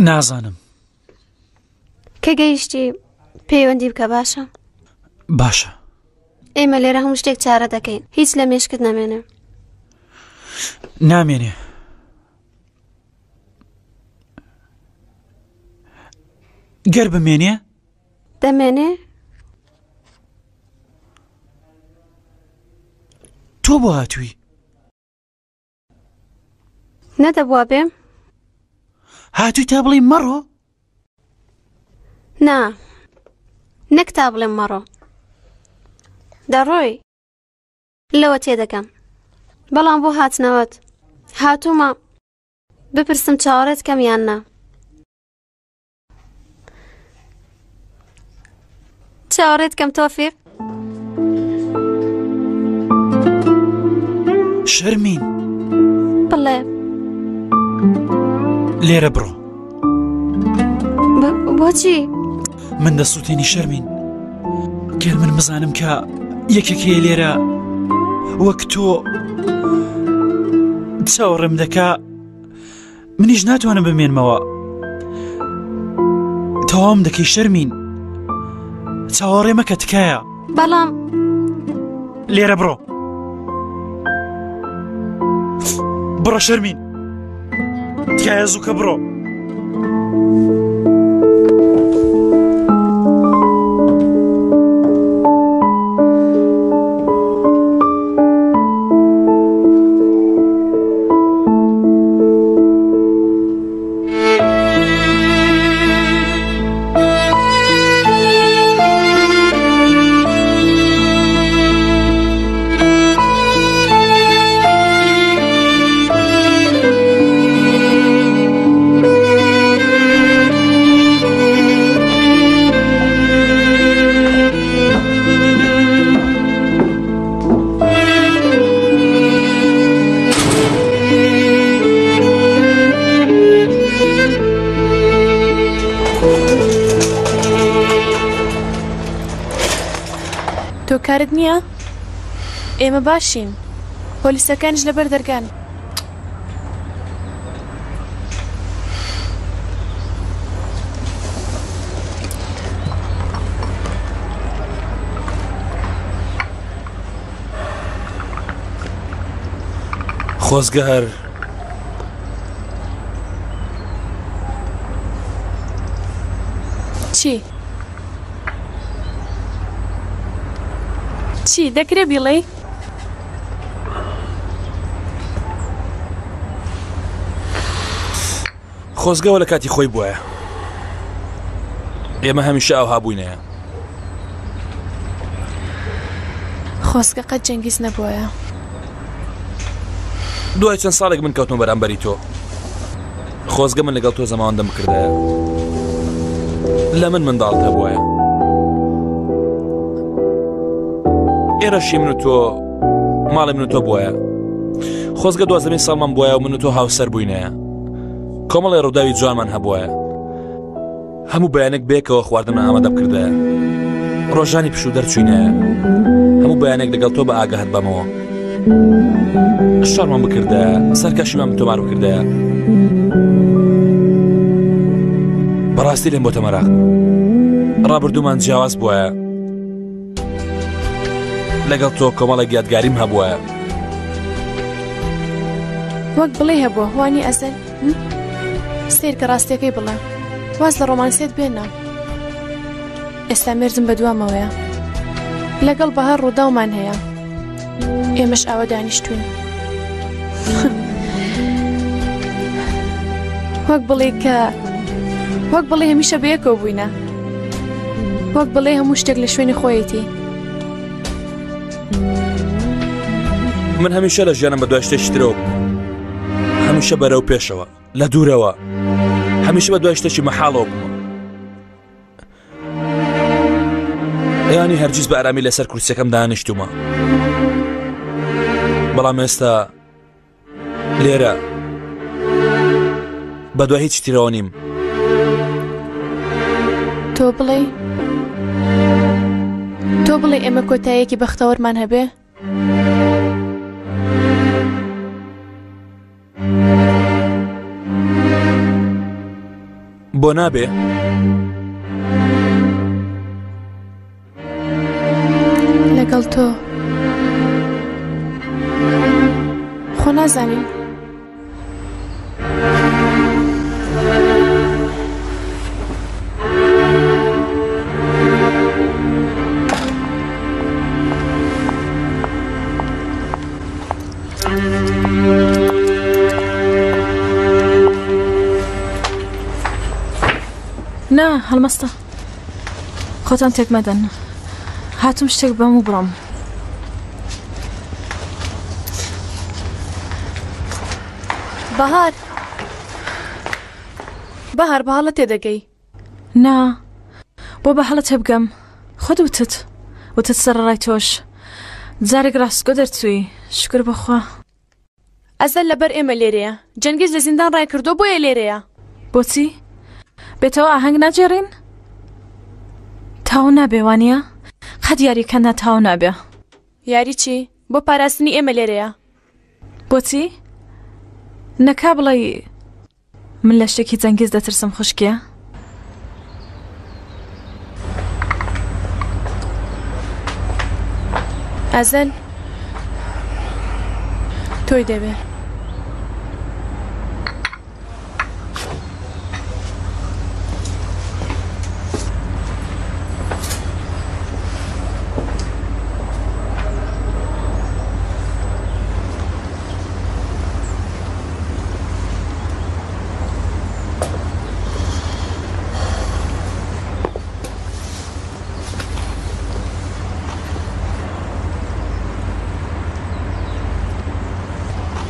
نازانم. کە گەیشتی پەیوەندی بکە باشە؟ باشە. ئێمە لێرە هەموو شتێک چارە دەکەین. هیچ لە مێشکت نامێنێ. نامێنێ. گەر بمێنێ؟ دەمێنێ؟ تۆ بۆ هاتووی؟ نەدەبوا بێم؟ هاتووی تا بڵێ مەڕۆ؟ نا، نەک تا بڵێم مەڕۆ. دەڕۆی لەوە تێدەکەم. بەڵام بۆ هاتنەوەت هاتوومە بپرسم چاوەڕێت کەم یان نا. چاوەڕێت کەم تۆفیق؟ شەرمین. بڵێ. لێرە بڕۆ. بۆچی؟ من دەسووتێنی شەرمین. گەر من بزانم کە یەکێکەیە لێرە وەک تۆ چاوەڕێم دەکا منیش ناتوانم بمێنمەوە. تەواوم دەکەی شەرمین. چاوەڕێ مەکە تکایە. بەڵام لێرە بڕۆ. بڕۆ شەرمین. تکایە زووکە بڕۆ. کارت نییە؟ ئێمە باشین. پۆلیسەکانیش لەبەر دەرگان. خۆزگە هەر چی؟ چی دەکرێ بیڵێ؟ خۆزگەوە لە کاتی خۆی بووە. ئێمە هەمیشە ئەو هابووینەیە. خۆزگە قەت جەنگیز نەبووە. دوای چەند ساڵێک من کەوتم بەرامبەری تۆ. خۆزگە من لەگەڵ تۆ زەماوەندەم کردایە. لە من منداڵتە بووە. ئێرەشی من و تۆ ماڵی من و تۆ بووە. خۆزگە 12 ساڵمان بووە و من و تۆ هاوسەر بووینەیە. کۆمەڵی ڕووداوی جوانمان هەبووە هەموو بەیانێک بێکەوە خواردنە ئامادە بکردایە ڕۆژانی پشوو دەرچوینایە هەموو بەیانێک لەگەڵ تۆ بە ئاگەهت بەمەوە شارمان بکردایە سەرکەشیمان تۆمار بکردایە بەڕاستی لێم بۆ تەمەراق ڕابردوومان جیاواز بووە لەگەڵ تۆ کۆمەڵێک یادگاریم هەبووە وەک بڵێ هەبووە وانی ئەزەل سیر کە ڕاستیەکەی بڵێ واز لە ڕۆمانسێت بێنە ئێستا مێردم بە دوامەوەیە لەگەڵ بەهار ڕووداومان هەیە ئێمەش ئاوە دانیشتوین وەک بڵێ هەمیشە بەیەکەوە بووینە وەک بڵێ هەموو شتێک لە شوێنی خۆیەتی من هەمیشە لە ژیانم بە دوای شتێکی ترەوە هەمیشە بەرەو پێشەوە لە دوورەوە هەمیشە بە دوای شتێکی مەحاڵەوە بووم ئەیانی هەرگیز بە ئارامی لەسەر کورسیەکەم دانیشتومە بەڵام ئێستا لێرە بە دوای هیچ تیرەوە نیم تۆ بڵێ ئێمە کۆتاییەکی بەختەوەرمان هەبێ بۆ نابێ لەگەڵ تۆ خۆ نازانین نا هەڵمەستە خۆتان تێک مەدەن هاتم شتێک بەم و بڕۆم بەهار بە هەڵە تێدەگەی نا بۆ بە هەڵە تێبگەم خۆت وتت سەرڕای تۆش جارێک ڕاستگۆ دەرچووی شکر بەخوا ئەزەل لەبەر ئێمە لێرەیە جەنگیز لە زیندان ڕای کردو بۆیە لێرەیە بۆچی بێتەوە ئاهەنگ ناجێڕین تاو نابێ وانە قەت یاریکەندا تاو نابێ یاری چی بۆ پاراستنی ئێمە لێرەیە بۆچی نەکا بڵێ من لە شتێکی جەنگیز دەترسم خوشکیە ئەزەل تۆی دەبێ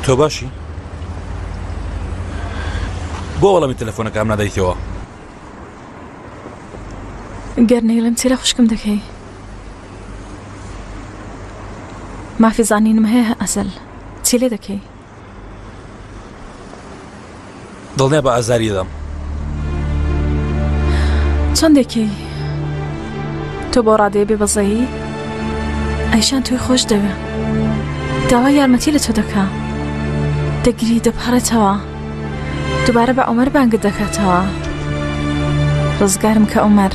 تۆ باشی؟ بۆ وەڵامی تەلەفۆنەکەم نادەیتەوە؟ گەرنەیڵم چیرە خوشکم دەکەی مافی زانینم هەیە ئەزەل چی لێ دەکەی؟ دڵنیا بە ئازاری دەم چەندێکی تۆ بۆ ڕادەیە بێ بەزایی ئەیشان توی خۆش دەوێ داوای یارمەتی لە تۆ دەکا دەگیری دەپارێتەوە دووبارە بە ئۆمەر بانگت دەکاتەوە ڕزگارم کە ئۆمەر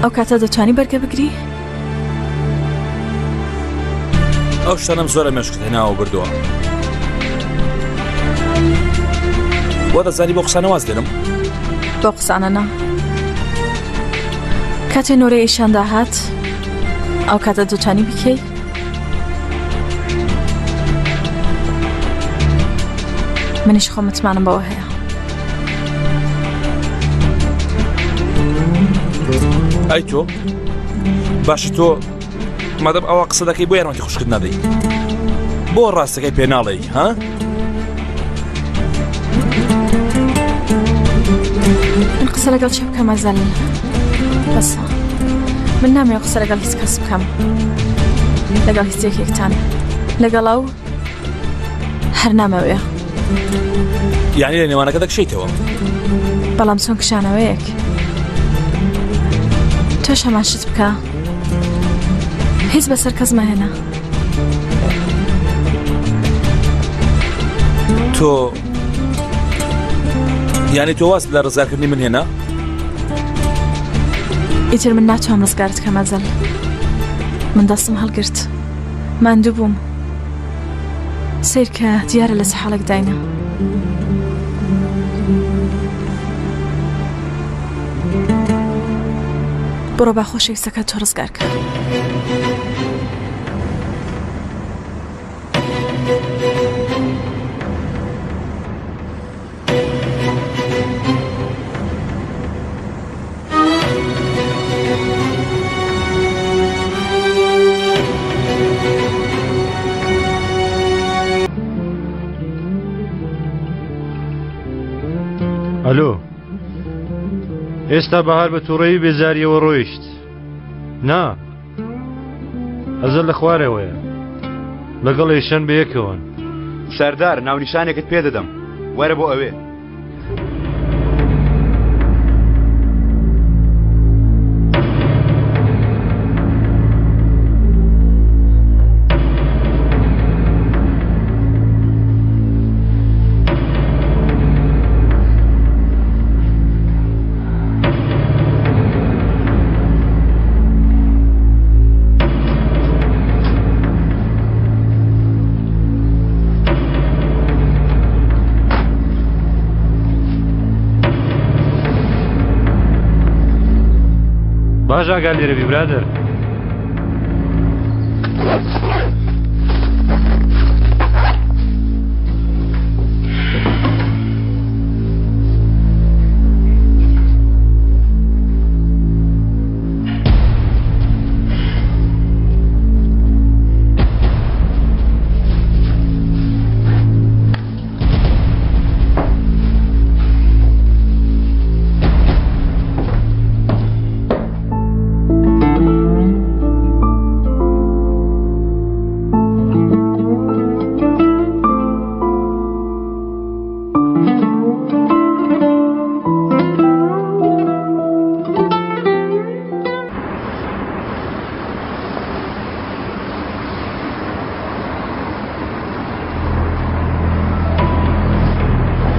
ئەو کاتە دەتوانی بەرگە بگری؟ ئەو شتانم زۆرە مێشکت هێناوە بردووە بۆ دەزانی بۆ قسانە واز دێنم بۆ قسانە نا کاتێ نۆرەی ئەیشان داهات ئەو کاتە دەتوانی بکەی منیش خۆ متمانم بەوە هەیە ئەی تۆ باشە تۆ مادەم ئەوە قسە دەکەی بۆ یارمەتی خوشکت نادەی بۆ ڕاستەکەی پێ ناڵێی ها؟ من قسە لەگەڵ چێ بکەم ئەزەل بەسە من نامەوێت قسە لەگەڵ هیچ کەس بکەم لەگەڵ هیچ یەکێکتان لەگەڵ ئەو هەر نامەوێ یعنی لە نێوانەکە دەکشیتەوە. بەڵام چۆن کشانەوەیەک تۆش هەمان شت بکە، هیچ بەسەر کەس مەهێنا. تۆ یعنی تۆ واست لە ڕزگارکردنی من هێنا؟ ئیتر من ناتوانم ڕزگارت کەم ئەزەل. من دەستم هەڵگرت، ماندوو بووم. سیر کە دیارە لە چ حاڵێک داینە. بڕۆ با خۆشەویستەکە تۆ ڕزگار کە. ئەلۆ، ئێستا بەهار بە تووڕەیی بێزاریەوە ڕۆیشت. نا، ئەزەل لە خوارەوەیە، لەگەڵ ئەیشان بەیەکەوەن. سەردار، ناونیشانێکت پێ دەدەم، وەرە بۆ ئەوێ. باش ئاگال لێرە بی برادر.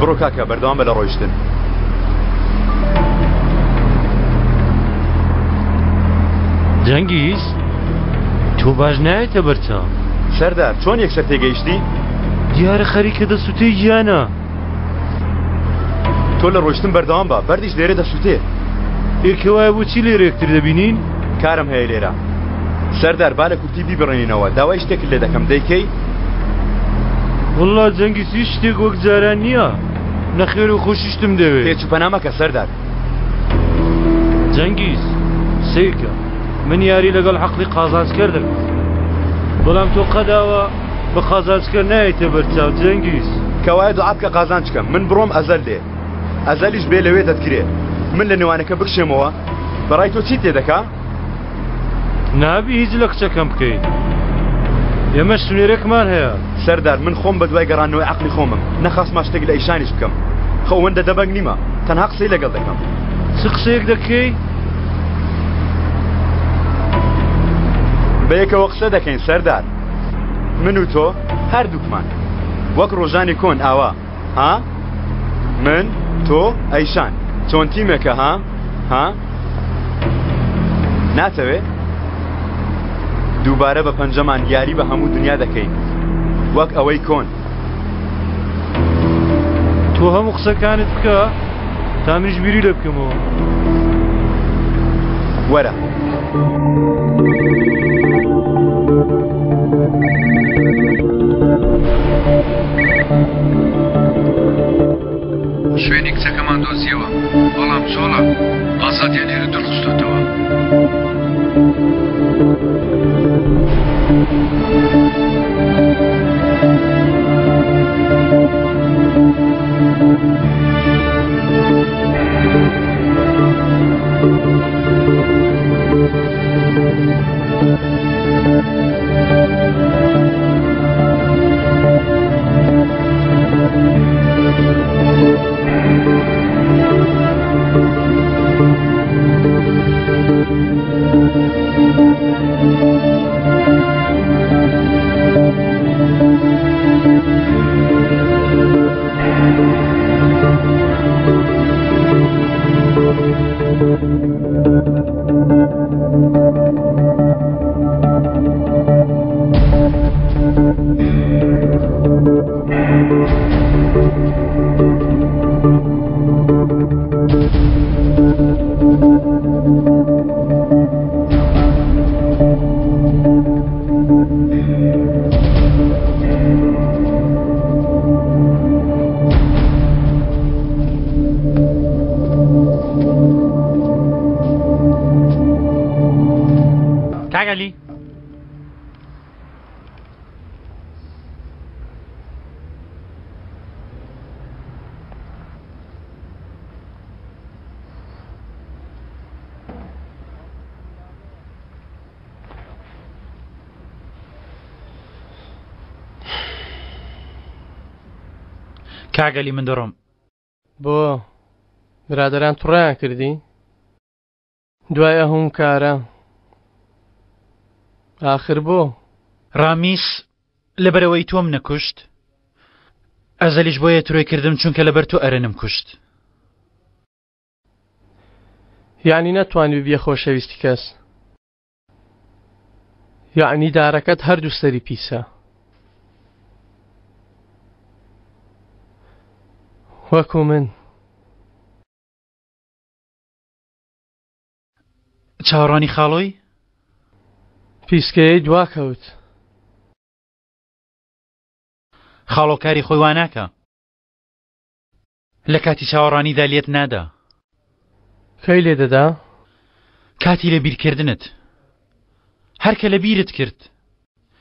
بڕۆ کاکە، بەردەوام بە لە ڕۆیشتن. جەنگیز، تۆ باش نایەتە بەرچاو. سەردار، چۆن یەکسەر تێگەیشتی؟ دیارە خەریکە دەسووتەی گیانە. تۆ لە ڕۆیشتن بەردەوام بە، بەردیش لێرە دەسووتێ. ئێکەوایە بۆچی لێرە یەکتر دەبینین؟ کارم هەیە لێرە. سەردار، با لە کورتی بیبڕێنینەوە، داوای شتێک لێ دەکەم، دەیکەی؟ وەڵڵا جەنگیز، هیچ شتێک وەک جاران نییە. نەخێر و خۆشیشتم دەوێت. پێچوپەنا مەکە سەردار. جەنگیز، سیرکە، من یاری لەگەڵ حەقی قازانجکەر دەکەم. بەڵام تۆ قەداوە بە قازانجکەر نایەتە بەرچاو. جەنگیز، کەوایە دوعا بکە قازانج بکەم. من بڕۆم ئەزەل لێ. ئەزەلیش بێ لەوێ دەتگرێ. من لە نێوانەکە بکشێمەوە. بەڕای تۆ چی تێدەکا؟ نابی هیچ لە کچەکەم بکەیت. ئێمە سونێرێکمان هەیە. سەردار، من خۆم بە دوای گەڕانەوەی عەقلی خۆمم. نەخواستما شتێک لە ئەیشانیش بکەم. خەوەندە دەبەنگ نیمە، تەنها قسەی لەگەڵ دەکەم. چ قسەیەک دەکەی؟ بەیەکەوە قسە دەکەین سەردار. من و تۆ هەردووکمان وەک ڕۆژانی کۆن ئاوا. ها؟ من، تۆ، ئەیشان چۆن تیمێکە. ها؟ ناتەوێ؟ دووبارە بە پەنجەمان یاری بە هەموو دنیا دەکەین وەک ئەوەی کۆن. تۆ هەموو قسەکانت بکە تا منیش بیری لێ بکەمەوە. وەرە. شوێنی کچەکەمان دۆزیەوە، بەڵام زۆڵە ئازادیان لێرە دڵخستۆتەوە. کاگەلی کاگەلی من دەڕۆم بۆ برادەران تووڕیان کردی دوایە هەموو کارە ئاخر بۆ ڕامیس لەبەرەوەی تۆم نەکوشت ئەزەلیش بۆیە ترۆی کردم چونکە لەبەر تۆ ئەرەنم کوشت یعنی نەتوانی ببیە خۆشەویستی کەس یعنی دارەکەت هەردوو سەری پیسە وەکو من چاوەڕانی خاڵۆی پیسکەیەی دواکەوت خاڵۆکاری خۆی واناکە لە کاتی چاوەڕانیدا لێت نادا کەی لێ دەدا کاتی لە بیرکردنت هەرکە لە بیرت کرد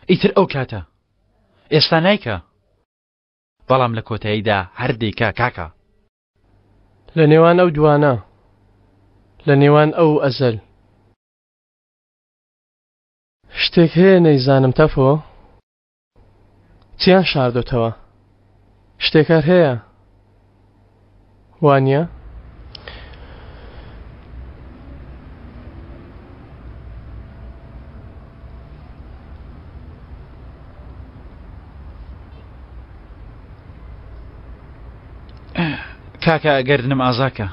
ئیتر ئەو کاتە ئێستا نایکە بەڵام لە کۆتاییدا هەردێکە کاکە لە نێوان ئەو دوانە لە نێوان ئەو ئەزەل شتێک هەیە نەیزانم تەفۆ چیان شاردۆتەوە شتێکار هەیە وانییە کاکە ئەگەردنم ئازاکە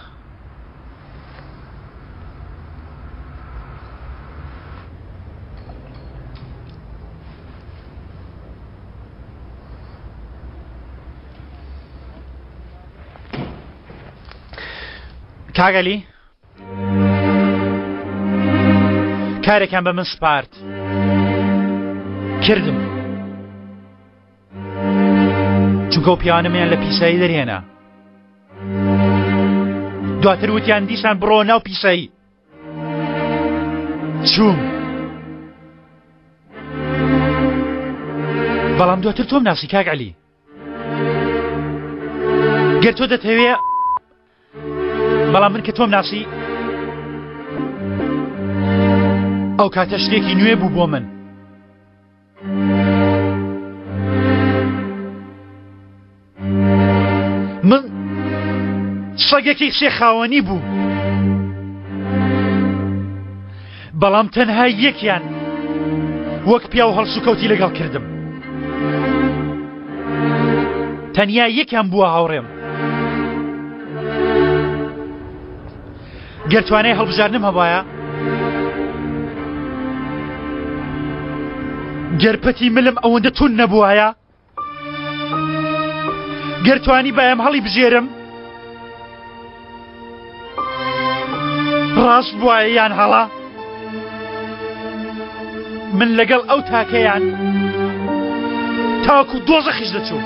کاگەلی کارێکم بە من سپارد کردم چونکە ئەو پیاوانەمیان لە پیسایی دەرهێنا دواتر وتیان دیسان بڕۆ ناو پیسایی چووم بەڵام دواتر تۆم ناسی کاگەلی گەر تۆ دەتەوێ بەڵام من کە تۆم ناسی ئەو کاتە شتێکی نوێ بوو بۆ من سەگێکی سێ خاوەنی بوو بەڵام تەنها یەکیان وەک پیا و هەڵسوکەوتی لەگەڵ کردم تەنیا یەکیان بووە هاوڕێم گەر توانای هەڵبژارنم هەبایە گەر پەتی ملم ئەوەندە تون نەبووایە گەر توانی بایم هەڵی بژێرم ڕاست بووایە یان هەڵا من لەگەڵ ئەو تاکەیان تاکو دۆزەخیش دەچوو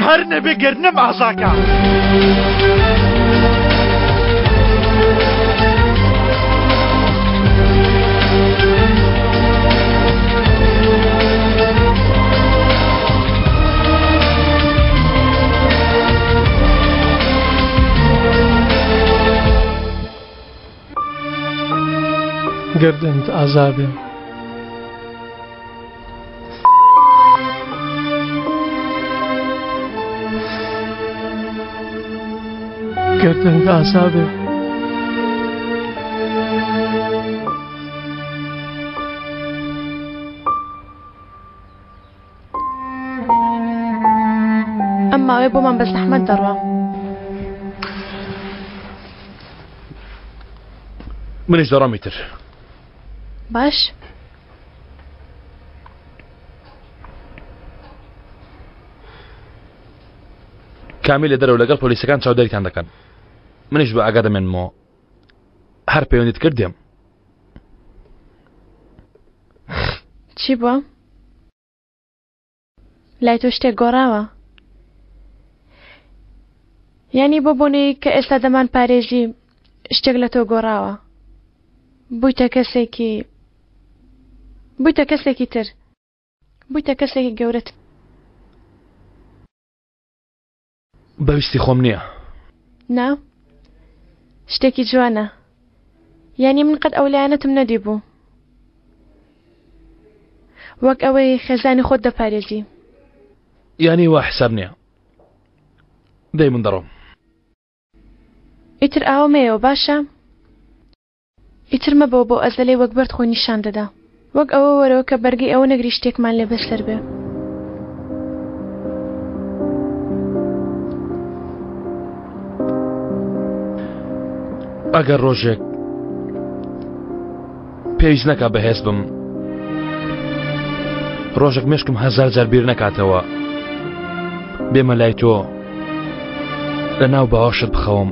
هەر نەبێ گەرنم ئازاکە گردنت ئازابێ گردنت ئازابێ ئەمما ئەوەی بۆمان بە زەحمەت دەڕوا. منیش دەڕۆم ئیتر. باش. کامی لە دەرەوە لەگەڵ پۆلیسەکان چاودێریتان دەکەن. منیش بە ئاگا دەمێنمەوە. هەر پەیوەندیت کرد دێم. چی بووە؟ لای تۆ شتێک گۆڕاوە؟ یعنی بۆ بۆنەی کە ئێستا دەمان پارێزی شتێک لە تۆ گۆڕاوە. بوویتە کەسێکی تر. بوویتە کەسێکی گەورەت. بەویستی خۆم نییە. نا؟ شتێکی جوانە. یعنی من قەت ئەو لایەنەتم نەدی بوو. وەک ئەوەی خێزانی خۆت دەپارێزی. یعنی وا حساب نییە. دەی من دەڕۆم. ئیتر ئاوا مەیەوە باشە؟ ئیتر مەبەوە بۆ ئەزەلەی وەک بەرد خۆی نیشان دەدا. وەک ئەوە وەرەوە کە بەرگی ئەوە نەگری شتێکمان لێ بەسەر بێ. ئەگەر ڕۆژێک پێویست نەکا بەهێز بم، ڕۆژێک مێشکم 1000 جار بیر نەکاتەوە بێمە لای تۆ لە ناو باوەشت بخەوم،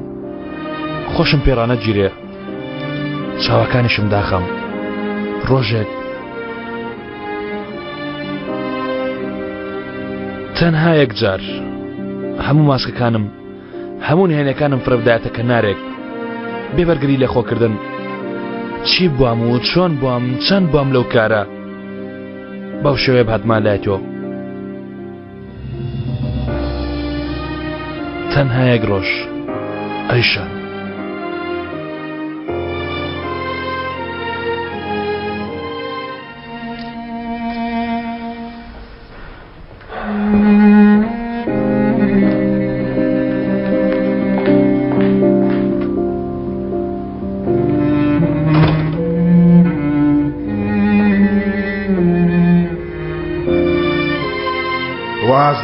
خۆشم پێڕانە گیرێ، چاوەکانیشم داخەم، ڕۆژێک تەنها یەک جار هەموو ماسکەکانم هەموو نهێنیەکانم فرەبدایەتە کەنارێک بێبەرگری لە خۆکردن، چی بووام و چۆن بووام چەند بووام لەو کارە، بەو شێوەیە بهاتمان لای تۆ. تەنها یەک ڕۆژ ئەیشان.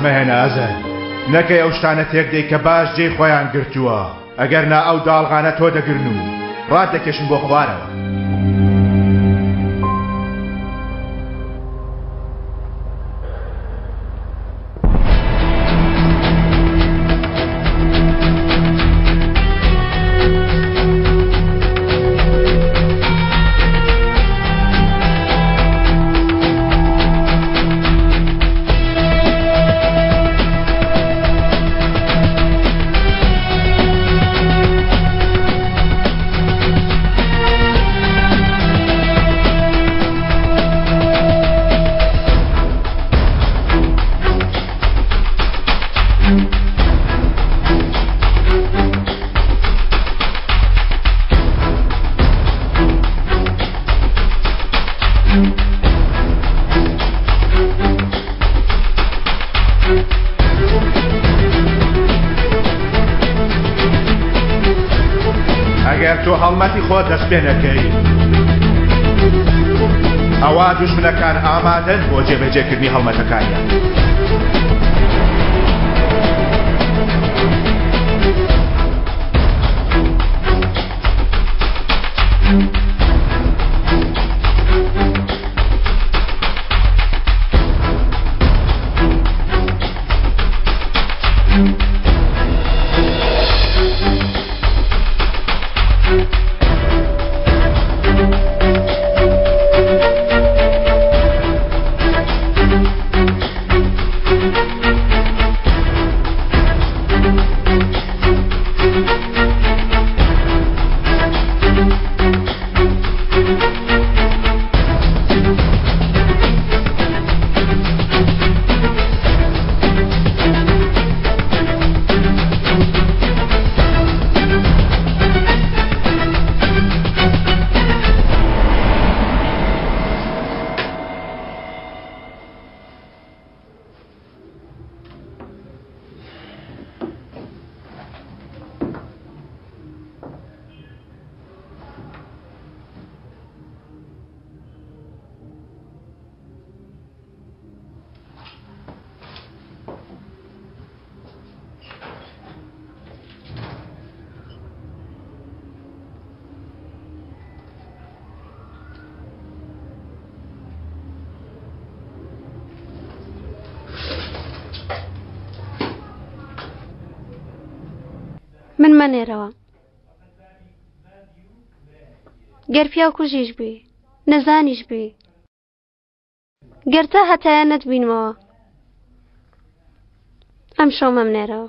مەهێنە ئەزەل، نەکەی ئەو شتانە تێک دەی کە باش جێی خۆیان گرتووە، ئەگەر نا ئەو داڵغانە تۆ دەگرن و ڕادەکێشن بۆ خوارەوە. تۆ هەڵمەتی خۆت دەست پێ نەکەی، ئەوا دوژمنەکان ئامادەن بۆ جێبەجێکردنی هەڵمەتەکانیان. من مەنێرەوە گەر پیا و کوژیش بی نەزانیش بی گەر تا هەتایە نەتبینمەوە ئەم شەو مەمنێرەوە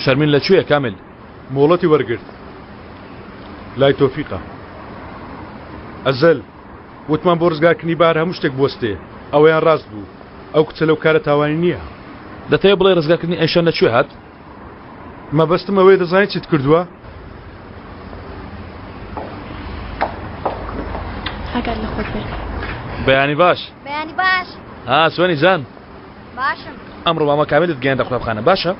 شەرمین لەکوێیە کامل مۆڵەتی وەرگرت لای تۆفیقە ئەزەل وتمان بۆ ڕزگارکردنی بار هەموو شتێک بوەستێ ئەوەیان ڕاست بوو ئەو کچە لەو کارە تاوانی نییە دەتەوێت بڵێ ڕزگارکردنی ئەیشان لەکوێ هات مەبەستم ئەوەیە دەزانیت چیت کردووە ئەگەر لە خۆت بێت بەیانی باش بەیانی باش سوێنی جان باشم ئەمڕۆ مامە کاملت گەیاندە قوتابخانە باشە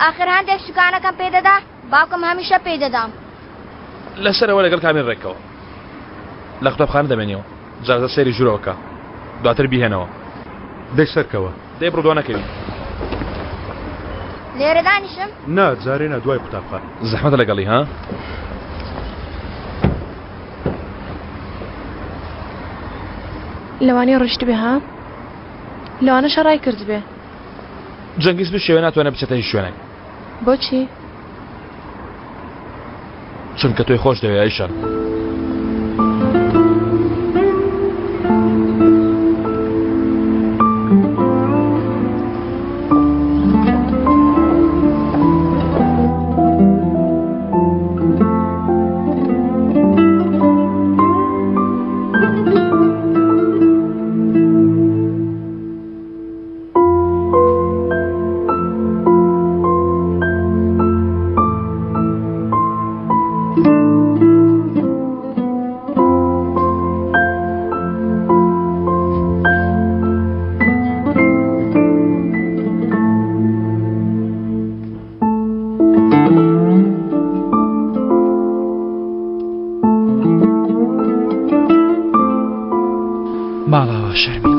ئاخر هەندێک شتوکانەکەم پێ دەدا باوکم هەمیشە پێی دەدام لەسەرەوە لەگەڵ کامل ڕێکەوە لە قوتابخانە دەمێنیەوە جارزە سەیری ژوورەوەکە دواتر بیهێنەوە دەی سەرکەوە دەی بڕۆ دووە نەکەوی لێرە دانیشم نا جارێنە دوای قوتابخانە زەحمەتە لەگەڵی ها لەوانەیە ڕشت بێ ها لەوانە شەڕای کرد بێ جەنگیز بە شێوە ناتوانێت بچێتە هیچ شوێنێک بۆچی چونکە تۆی خۆش دەوێت ئەیشان ماڵاوە شەرمین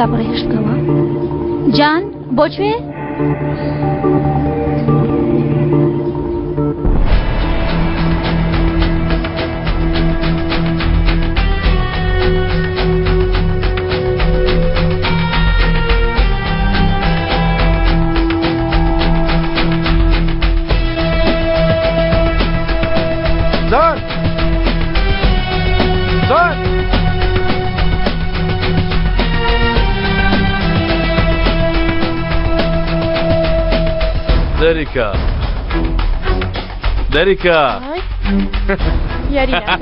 لا بڕێشتەوە جان بۆکوێ؟ دەریکە یاری ناکەم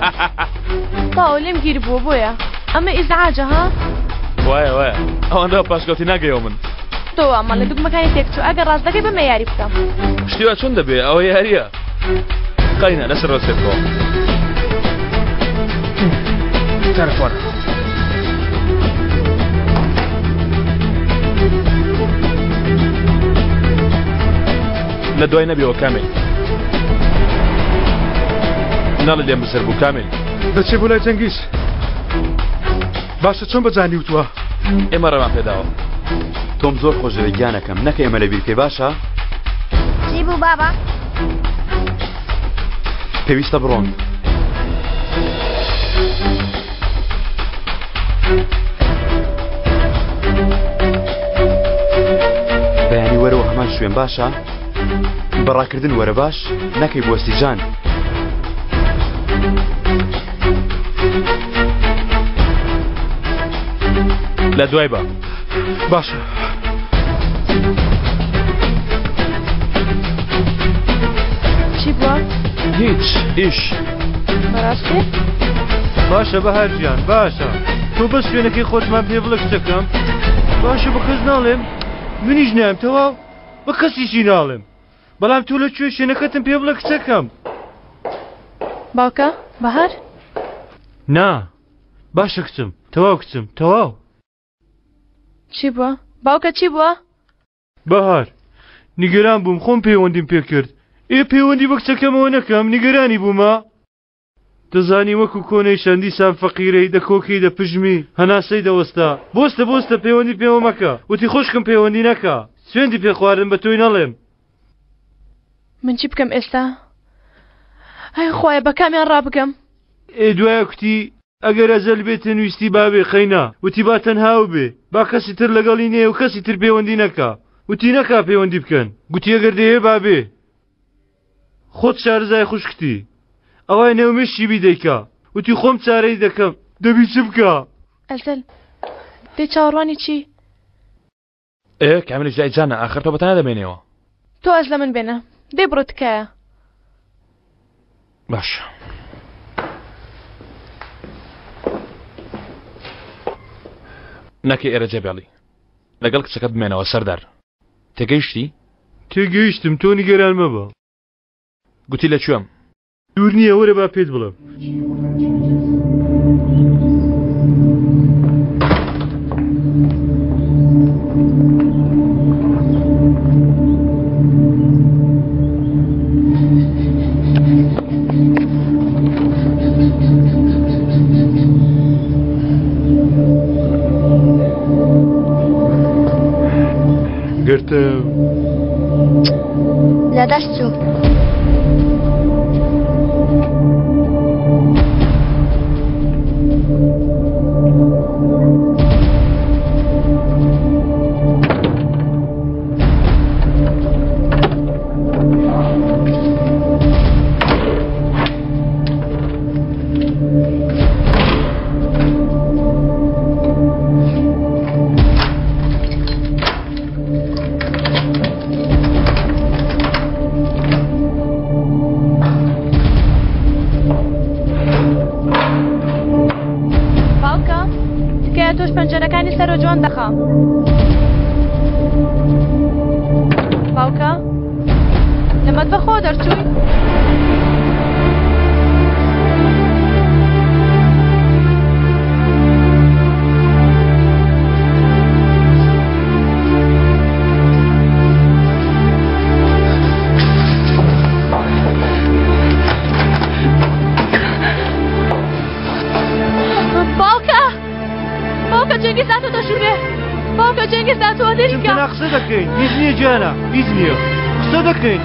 باو لێم گیر بووە بۆیە ئەمە ئیزعاجە ها وایە وایە ئەوەندە پاشکەوتی ناگەیەوە من تۆ ئەمە لە دوگمەکانی تێکچوو ئەگەر ڕاست دەکەی بەمە یاری بکەم شتیوا چۆن دەبێ ئەوە یاریە قەینە لەسەر ڕاستێکەوە تەلەفۆن لە دوای نەبیەوە کامل ناڵە لێم بسەر بوو کامل دەچێ بۆ لای جەنگیز باشە چۆن بەجانی وتووە ئێمە ڕێمان پێداوە تۆم زۆر خۆشەوێ گیانەکەم نەکە ئێمە لە بیرکەی باشە چی بوو بابا پێویستە بڕۆن بەیانی وەرەوە هەمان شوێن باشە بەڕاکردن وەرە باش نەکەی بۆستی جان لە دوای بە باشە چی بووە؟ هیچ ئیش بەڕاستی؟ باشە بەهار گیان باشە تۆ بەس شوێنەکەی خۆتمان پێ بڵێ کچەکەم باشە بە کەس ناڵێم منیش نایم تەواو بە کەسیشی ناڵێم بەڵام تۆ لەکوێ شوێنەکەتم پێ بڵێ کچەکەم باوکە بەهار؟ نا باشە کچم تەواو کچم تەواو چی بووە؟ باوکە چی بووە؟ بەهار نیگەران بووم خۆم پەیوەندیم پێ کرد پەیوەندی بە کچەکەمەوە نەکەم نیگەرانی بوومە دەزانی وەکو کۆنەی چەندی سام فەقیرەی دەکۆکەی دەپژمی هەناسەی دەوەستا بۆستە پەیوەندی پێوە مەکە وتی خۆشکم پەیوەندی نەکە سوێندی پێ خواردن بە تۆی نەڵێم من چی بکەم ئێستا؟ ئەی خۆیە بە کامیان ڕابگەم دوایە کوتی ئەگەر ئەزەل بێت نوویستی بابێ خەینا وتی با تەنهاو بێ با کەسی تر لەگەڵی نێ و کەسی تر پەیوەندی نەکا وتی نەکا پەیوەندی بکەن گوتی ئەگەر دەیە بابێ خۆت شارزای خوشکتی ئەوای نێومێشی بیدەیکا وتی خۆم چارەی دەکەم دەبی چ بکە ئەزەل دێ چاوەڕوانی چی؟ کامل جای جانە ئاخر تۆ بەتانە دەمێنێەوە تۆ ئەز لە من بێنە دێ بڕۆ تکایە باش ناکە ئێرە جێبێڵی لەگەڵ کچەکە بمێنەوە سەردار تێگەیشتی؟ تێگەیشتم تۆ نیگەران مەبە گوتی لەکوێم دوور نییە وەرە با پێت بڵێم گرتم لە دەست چوو پەنجەرەکانی سەر و جوان دەخەم باوکە لە مەتبەخۆ دەرچووی جەنگیز داتەوە دەریکە قسە دەکەین هیچ نییە جیانە هیچ نییە قسە دەکەین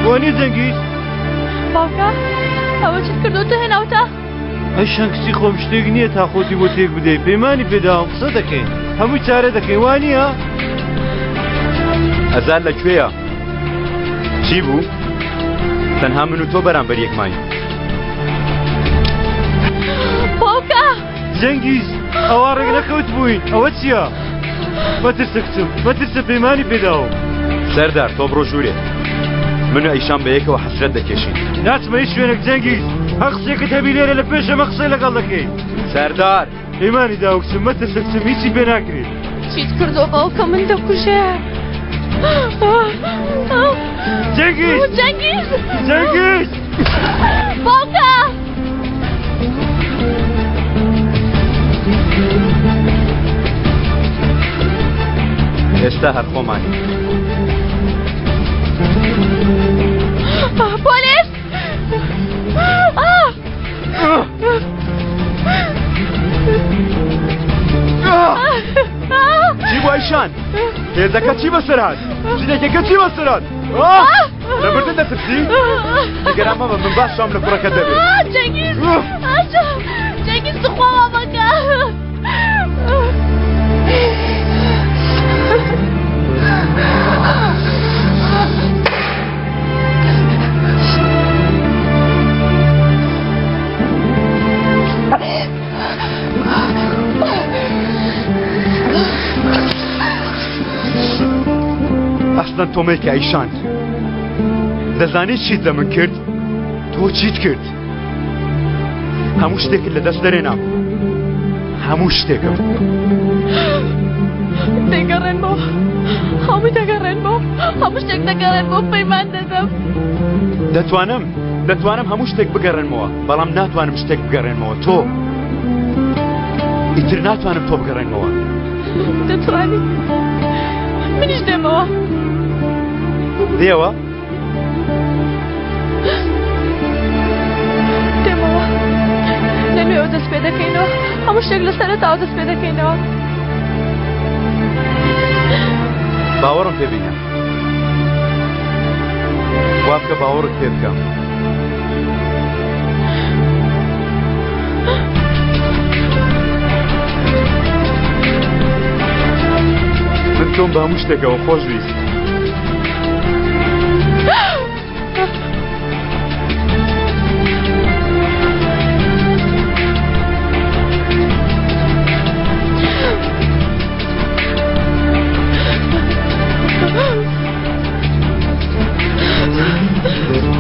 بۆ نییە جەنگیز باوکە ئەوە چیت کردو تۆ هێناوتە ئەیشان کچی خۆم شتێک نییە تا خۆتی بۆ تێک بدەیت پەیمانی پێداوم قسە دەکەین هەمووی چارە دەکەین وانە ئەزال لەکوێیە چی بوو تەنها من و تۆ بەرامبەر یەکماین باوکە جەنگیز ئەوە ڕێک نەکەوت بووین ئەوە چییە؟ مەترسە کچم مەترسە پەیمانی پێداوم سەردار تۆ بڕۆ ژوورێ من و ئەیشان بەیەکەوە حەسرەت دەکێشین. ناچمە هیچ شوێنێک جەنگیز، هەر قسێکت هەبی لێرە لە پێشەمە قسەی لەگەڵ دەکەی. سەردار ئەیمانی داوکسم مەترسم هیچی پێ ناکرێت. چیت کردۆ باوکە من دەکوژێ. جەنگیز! جەنگیز! جەنگیز! باوکە! ئێستا هەر خۆمانی. پۆلیس! چی بۆ ئەیشان؟ هێزەکە چی بەسەرات؟ ژنێکەکە چی بەسەرات؟ لە بردن دەترسی؟ دیگەران مەبە من باشام لە کوڕەکە دەبێت. جەنگیز! جەنگیز دخواوە بەکە! ئەسڵەن تۆمێکە ئەیشان دەزانیت چیت لە من کرد؟ تۆ چیت کرد؟ هەموو شتێکت لە دەست دەرێنام، هەموو شتێکم. دەگەڕێن بۆ هەمووی دەگەڕێن بۆ هەموو شتێک دەگەڕێن بۆ پەیمان دەدەم. دەتوانم هەموو شتێک بگەڕێنمەوە، بەڵام ناتوانم شتێک بگەڕێنمەوە. تۆ ئیتر ناتوانم تۆ بگەڕێنمەوە. دەتوانی منیش دێمەوە. دێوە؟ دێمەوە لەنوێ دەست پێ دەکەینەوە، هەموو شتێک لەسەرەتاوە دەست پێ دەکەینەوە. باوەڕم پێ بینە، وا بکە باوەڕت پێ بکەم. من تۆم بە هەموو شتێکەوە خۆشویست.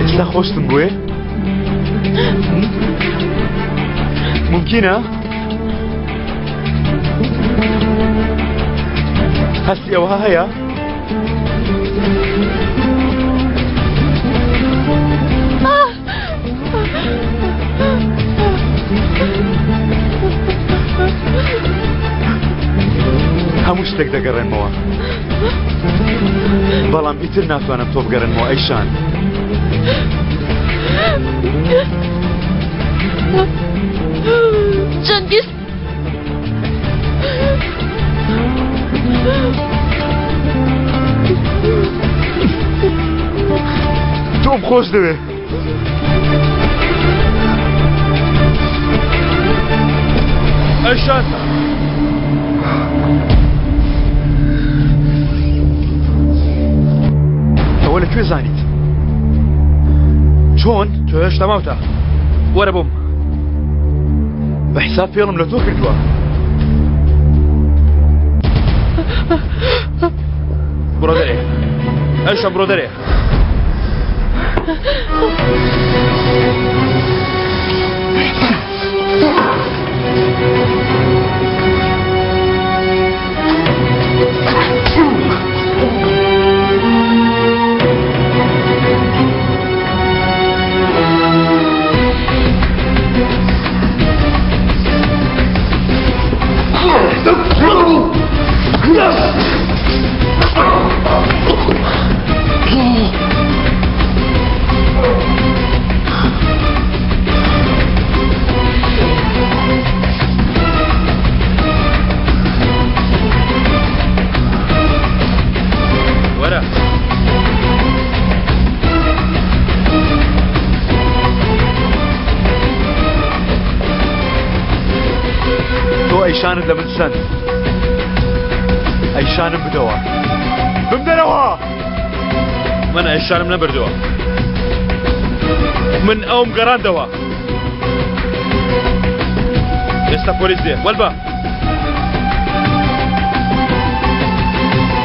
ئێستا خۆشتم بووێ؟ ممکنە؟ هەستی ئەوە هەیە؟ هەموو شتێک دەگەڕێنمەوە، بەڵام ئیتر ناتوانم تۆ بگەڕێنمەوە ئەیشان. جەنگیز! تۆم خۆش دەوێ. ئەیشان! ئەوە لەکوێ زانیت؟ چۆن؟ تۆ هێشتا ماوتە، وەرە بۆم. بە حیساب فێڵم لە تۆ کردووە. بڕۆ دەرێ ئەیشان، بڕۆ دەرێ. ئەیشانت لە من چەند؟ ئەیشانم بدەوە، بمدەرەوە. من ئەیشانم نەبردووە، من ئەوم گەڕاندەوە. ئێستا پۆلیس دێ، وەلبە.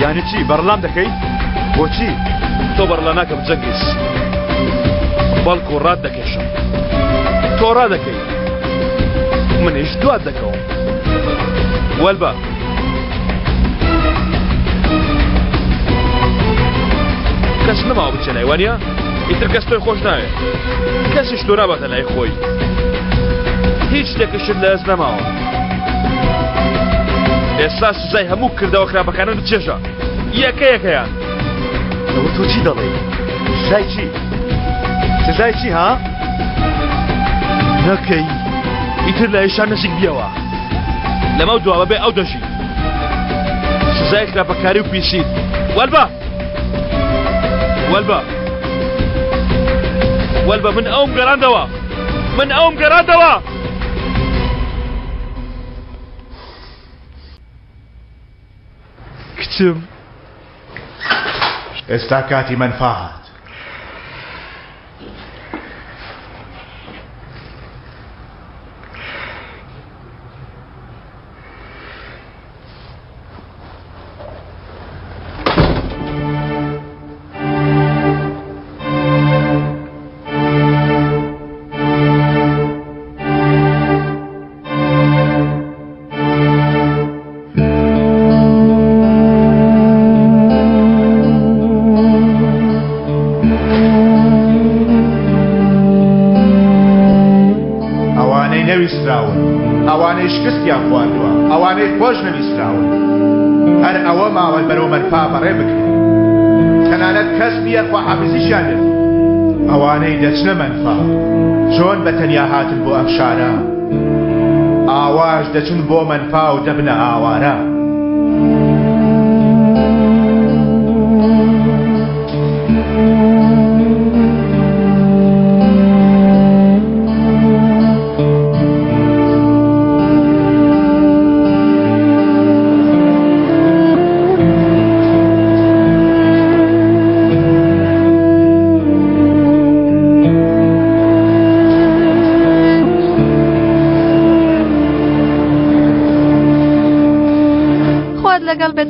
یانی چی بەرڵام دەکەی؟ بۆچی؟ تۆ بەرڵە ناکەم جەنگیز بەڵکو ڕات دەکێشم تۆ ڕادەکەی منیش دوات دەکەوم وەلبە کەس نەماوە بچێ لای وانە ئیتر کەس تۆی خۆش ناوێت کەسیش تۆ ناباتە لای خۆی هیچ شتێکشت لە ئەس نەماوە ئێستا سزای هەموو کردەوە خراپەکانت بچێژە یەکەیەکەیان ئەوە تۆ چی دەڵێ؟ سزای چی؟ سزای چی ها؟ نەکەی ئیتر لە ئێشان نزیک بیەوە لەمە دواوە بێ ئەو دەژی سزای خراپەکاری و پیسیت وەلبە وەلبە وەلبە من ئەوم گەڕاندەوە من ئەوم گەڕاندەوە کچم ئێستا کاتی منفعات ئەوانەی شکستیان خواردووە ئەوانەی خۆش نەویستراون هەر ئەوە ماوەی بەرەو مەرپا بەڕێ بکرێت تەنانەت کەس بیە خواحافیزیشیان لێت ئەوانەی دەچنە مەنفا چۆن بە تەنیا هاتن بۆ ئەم شارە ئاواش دەچن بۆ مەنفا و دەبنە ئاوارە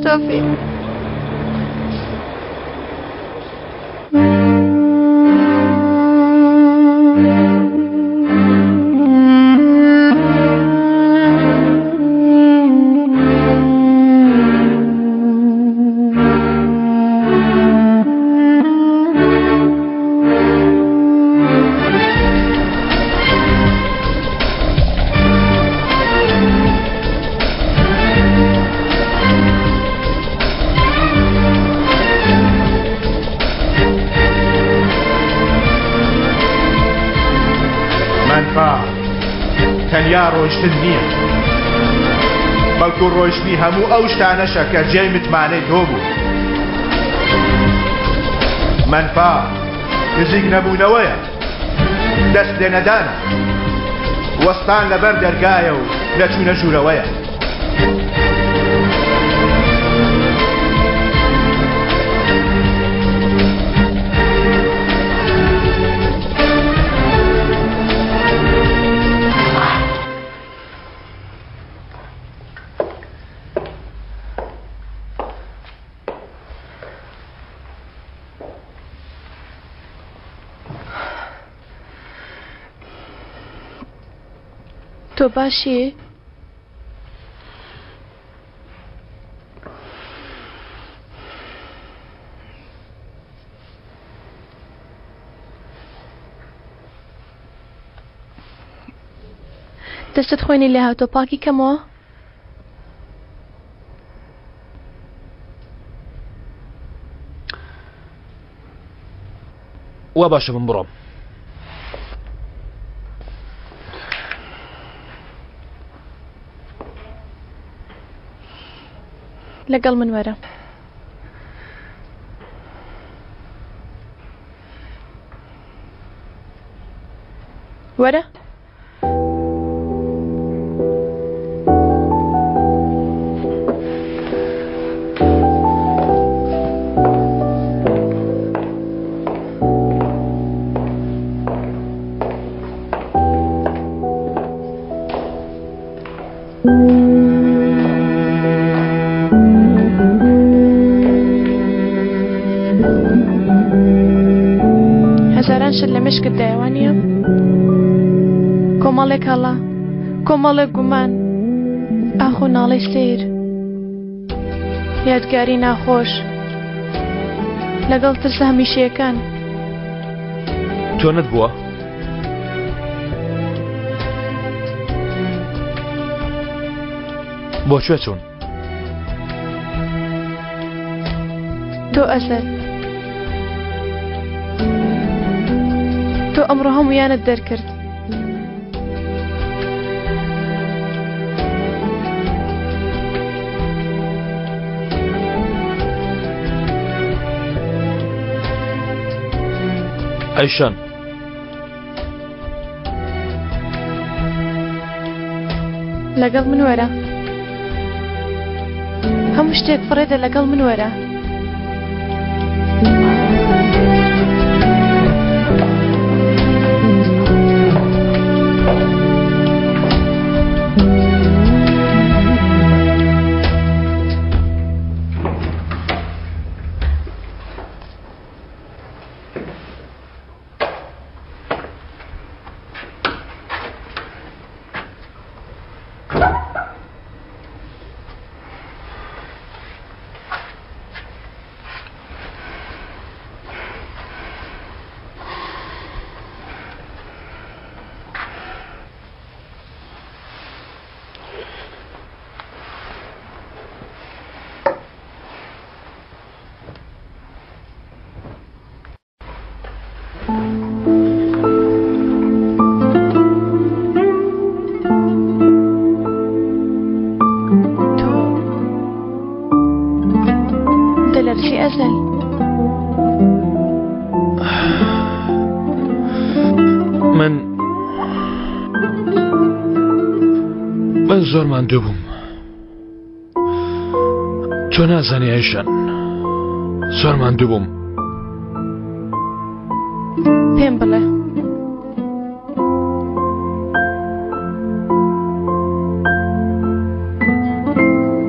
توفيق تەنیا ڕۆیشتن نییە بەڵکو ڕۆیشتنی هەموو ئەو شتانەشە کە جێی متمانەی تۆ بوو منفا نزیک نەبوونەوەیە دەست لێنەدانە وەستان لەبەر دەرگایە و نەچوونە ژوورەوەیە تۆ باشی؟ دەستت خوێنی لێ هاتۆ پاکی کەمەوە؟ وا باشە من بڕۆم لەگەڵ من وەرە وەرە لە مشکت دایوانە کۆمەڵێک هەڵا کۆمەڵێک گومان ئاخۆ ناڵەی سیر یادگاری ناخۆش لەگەڵ ترسە هەمیشەیەکان تۆنت بووە بۆ کوێ چوون تۆ ئەزەل تۆ ئەمڕۆ هەموویانت دەرکرد ئەیشان لەگەڵ من وەرە هەموو شتێک فڕێدە لەگەڵ من وەرە من زۆر ماندوو بووم تۆ نازانی ئەیشان زۆر ماندوو بووم پێم بڵێ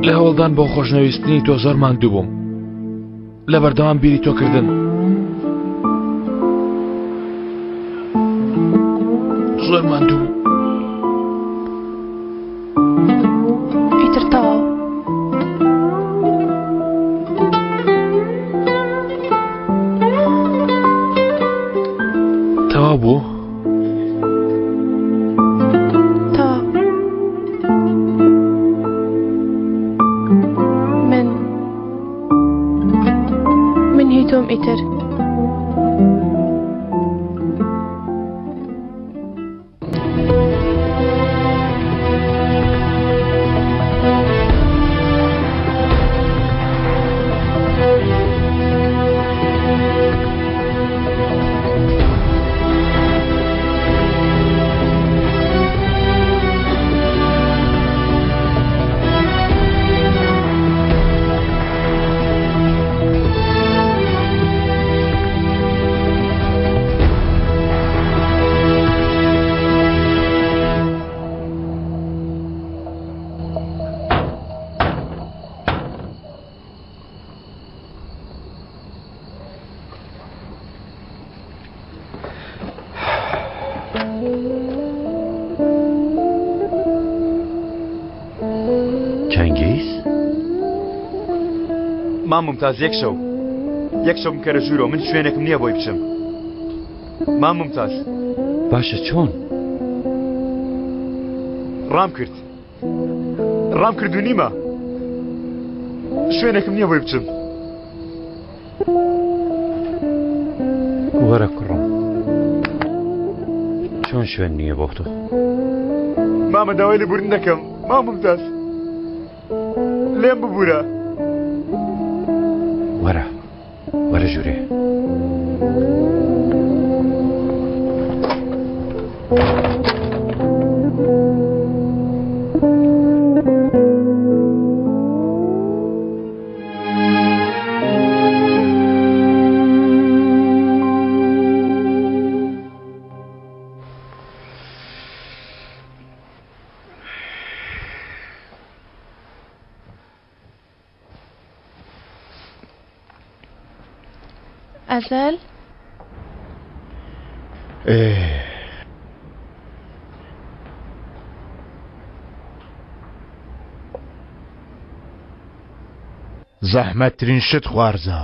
لە هەوڵدان بۆ خۆشنەویستنی تۆ زۆر ماندوو بووم لە بەردەوام بیری تۆ کردن زۆر ماندوو بووم ئیتر تەواو تەواو بوو تەواو من هی تۆم ئیتر جەنگیز مام ممتاز یەک شەو بکەرە ژوورەوە من شوێنێکم نییە بۆی بچم مام ممتاز باشە چۆن ڕام کرد و نیمە شوێنێکم نییە بۆی بچم وەرە کوڕم چۆن شوێن نییە بۆ تۆ مامە داوای لێبوردن دەکەم مام ممتاز لێم ببوورە وەرە ژوورێ ئەزەل زەحمەتترین شت خوارزە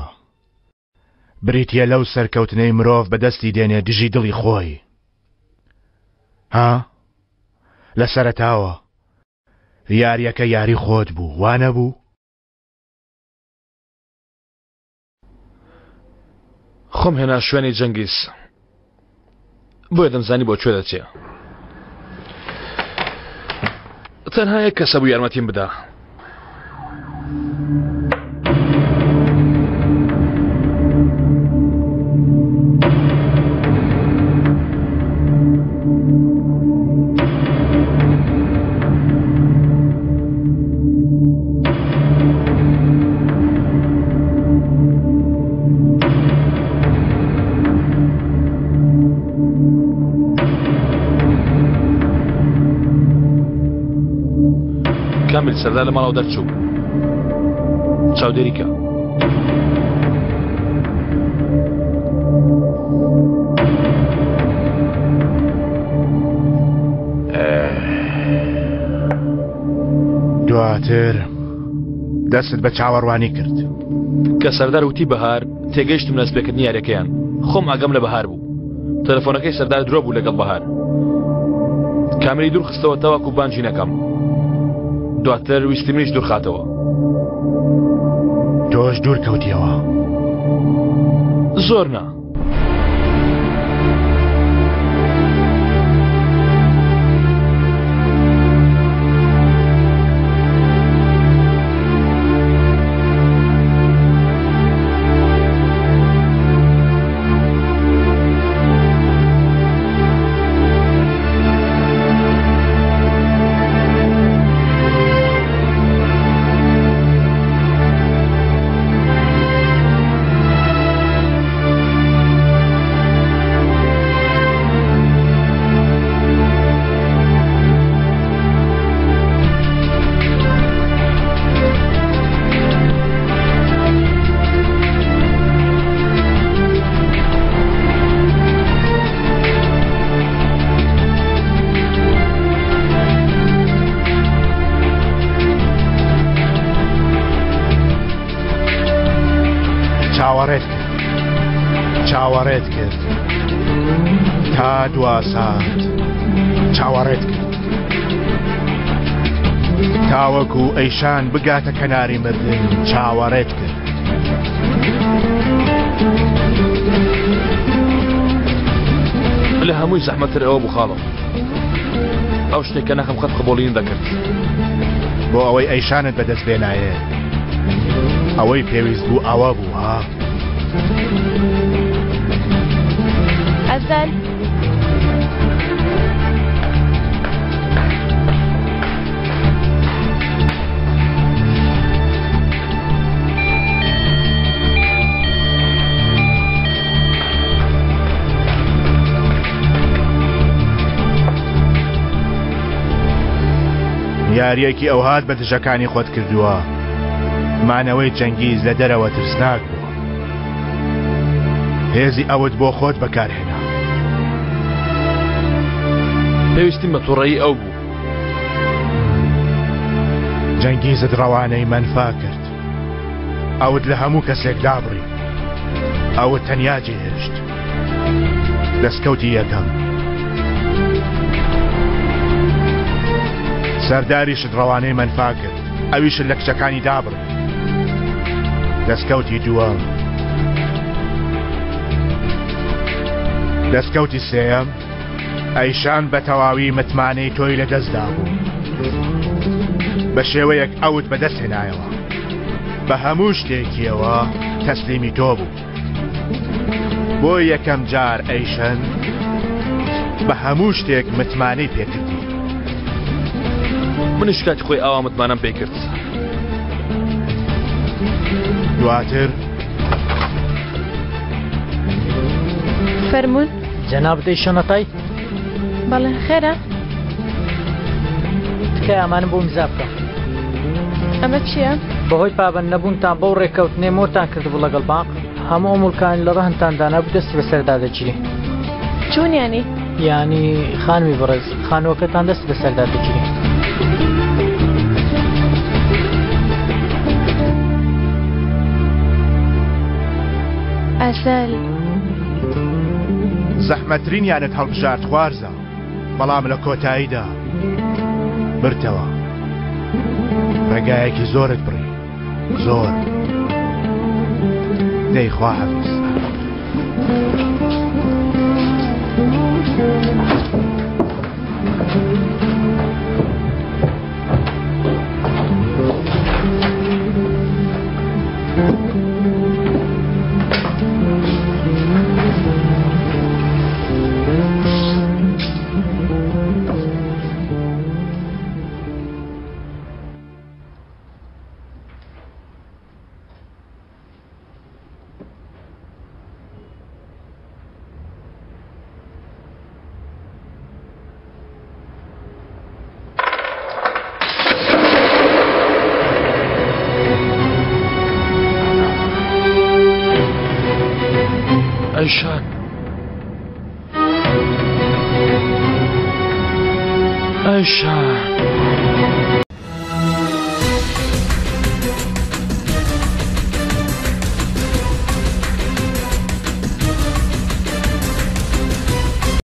بریتە لەو سەرکەوتنەی مرۆڤ بەدەستی دێنێ دژی دڵی خۆی ها لە سەرەتاوە یاریەکە یاری خۆت بوو وانە بوو خۆم هێنا شوێنی جەنگیز بۆیە دەمزانی بۆ کوێ دەچێ تەنها یەک کەسە بوو یارمەتیم بدا کامل سەردار لە ماڵەوە دەرچوو چاودێریکە دواتر دەستت بە چاوەڕوانی کرد کە سەردار وتی بەهار تێگەیشتم لە سبێکردنی یاریەکەیان خۆم ئاگەم لە بەهار بوو تەلەفۆنەکەی سەردار درۆ بوو لەگەڵ بەهار کامری دوور خستەوە تاواکو بانجی نەکەم دواتر ویستی منیش دوور خاتەوە تۆش دوور کەوتیەوە زۆر نا چاوەڕێت کرد تا دوا سات چاوەڕێت کرد تاوەکو ئەیشان بگاتە کەناری مردن چاوەڕێت کرد لە هەمووی زەحمەتتر ئەوە بوو خاڵم ئەو شتێکە نەخەم قەت قبوڵین دەکرد بۆ ئەوەی ئەیشانت بەدەست بێنایە ئەوەی پێویست بوو ئەوە بوو ها ئەزەل یاریەکی ئەو هات بە دژەکانی خۆت کردووە مانەوەی جەنگیز لە دەرەوە ترسناک بووە هێزی ئەوت بۆ خۆت بەکارهێنا پێویستیم بە تووڕەیی ئەو بوو جەنگیزت ڕەوانەی منفا کرد ئەوت لە هەموو کەسێک دابڕی ئەوت تەنیا جێهێشت دەستکەوتی یەکەم سەرداریشت ڕەوانەی منفا کرد ئەویشت لە کچەکانی دابڕی دەستکەوتی دووەم دەستکەوتی سێیەم ئەیشان بە تەواوی متمانەی تۆی لە دەستدا بوو بە شێوەیەک ئەوت بەدەستهێنایەوە بە هەموو شتێکیەوە تەسلیمی تۆ بوو بۆ یەکەم جار ئەیشان بە هەموو شتێک متمانەی پێکردی منیش کاتی خۆی ئاوا متمانەم پێ کرد دواتر فەرموون جەناب ئەیشانەتای بەڵێ خێرە تکای ئەمانم بۆ ئیمزا بکە ئەمە چییە؟ بەهۆی پابەند نەبوونتان بەو ڕێکەوتنێ مۆتان کردبوو لەگەڵ بانق هەموو ئەمولکان لە ڕەهنتاندانا بوو دەستی بەسەردا دەگیری چوون ینی ینی خانمی بەڕێز خانووەکەتان دەست بەسەردا دەگیرێت ئەزەل زەحمەترینیانت هەڵبژارد خوارزە بەڵام لە کۆتاییدا برتەوە ڕێگایەکی زۆرت بڕی زۆر دەیخوا حەفیز ئەیشان ئەیشان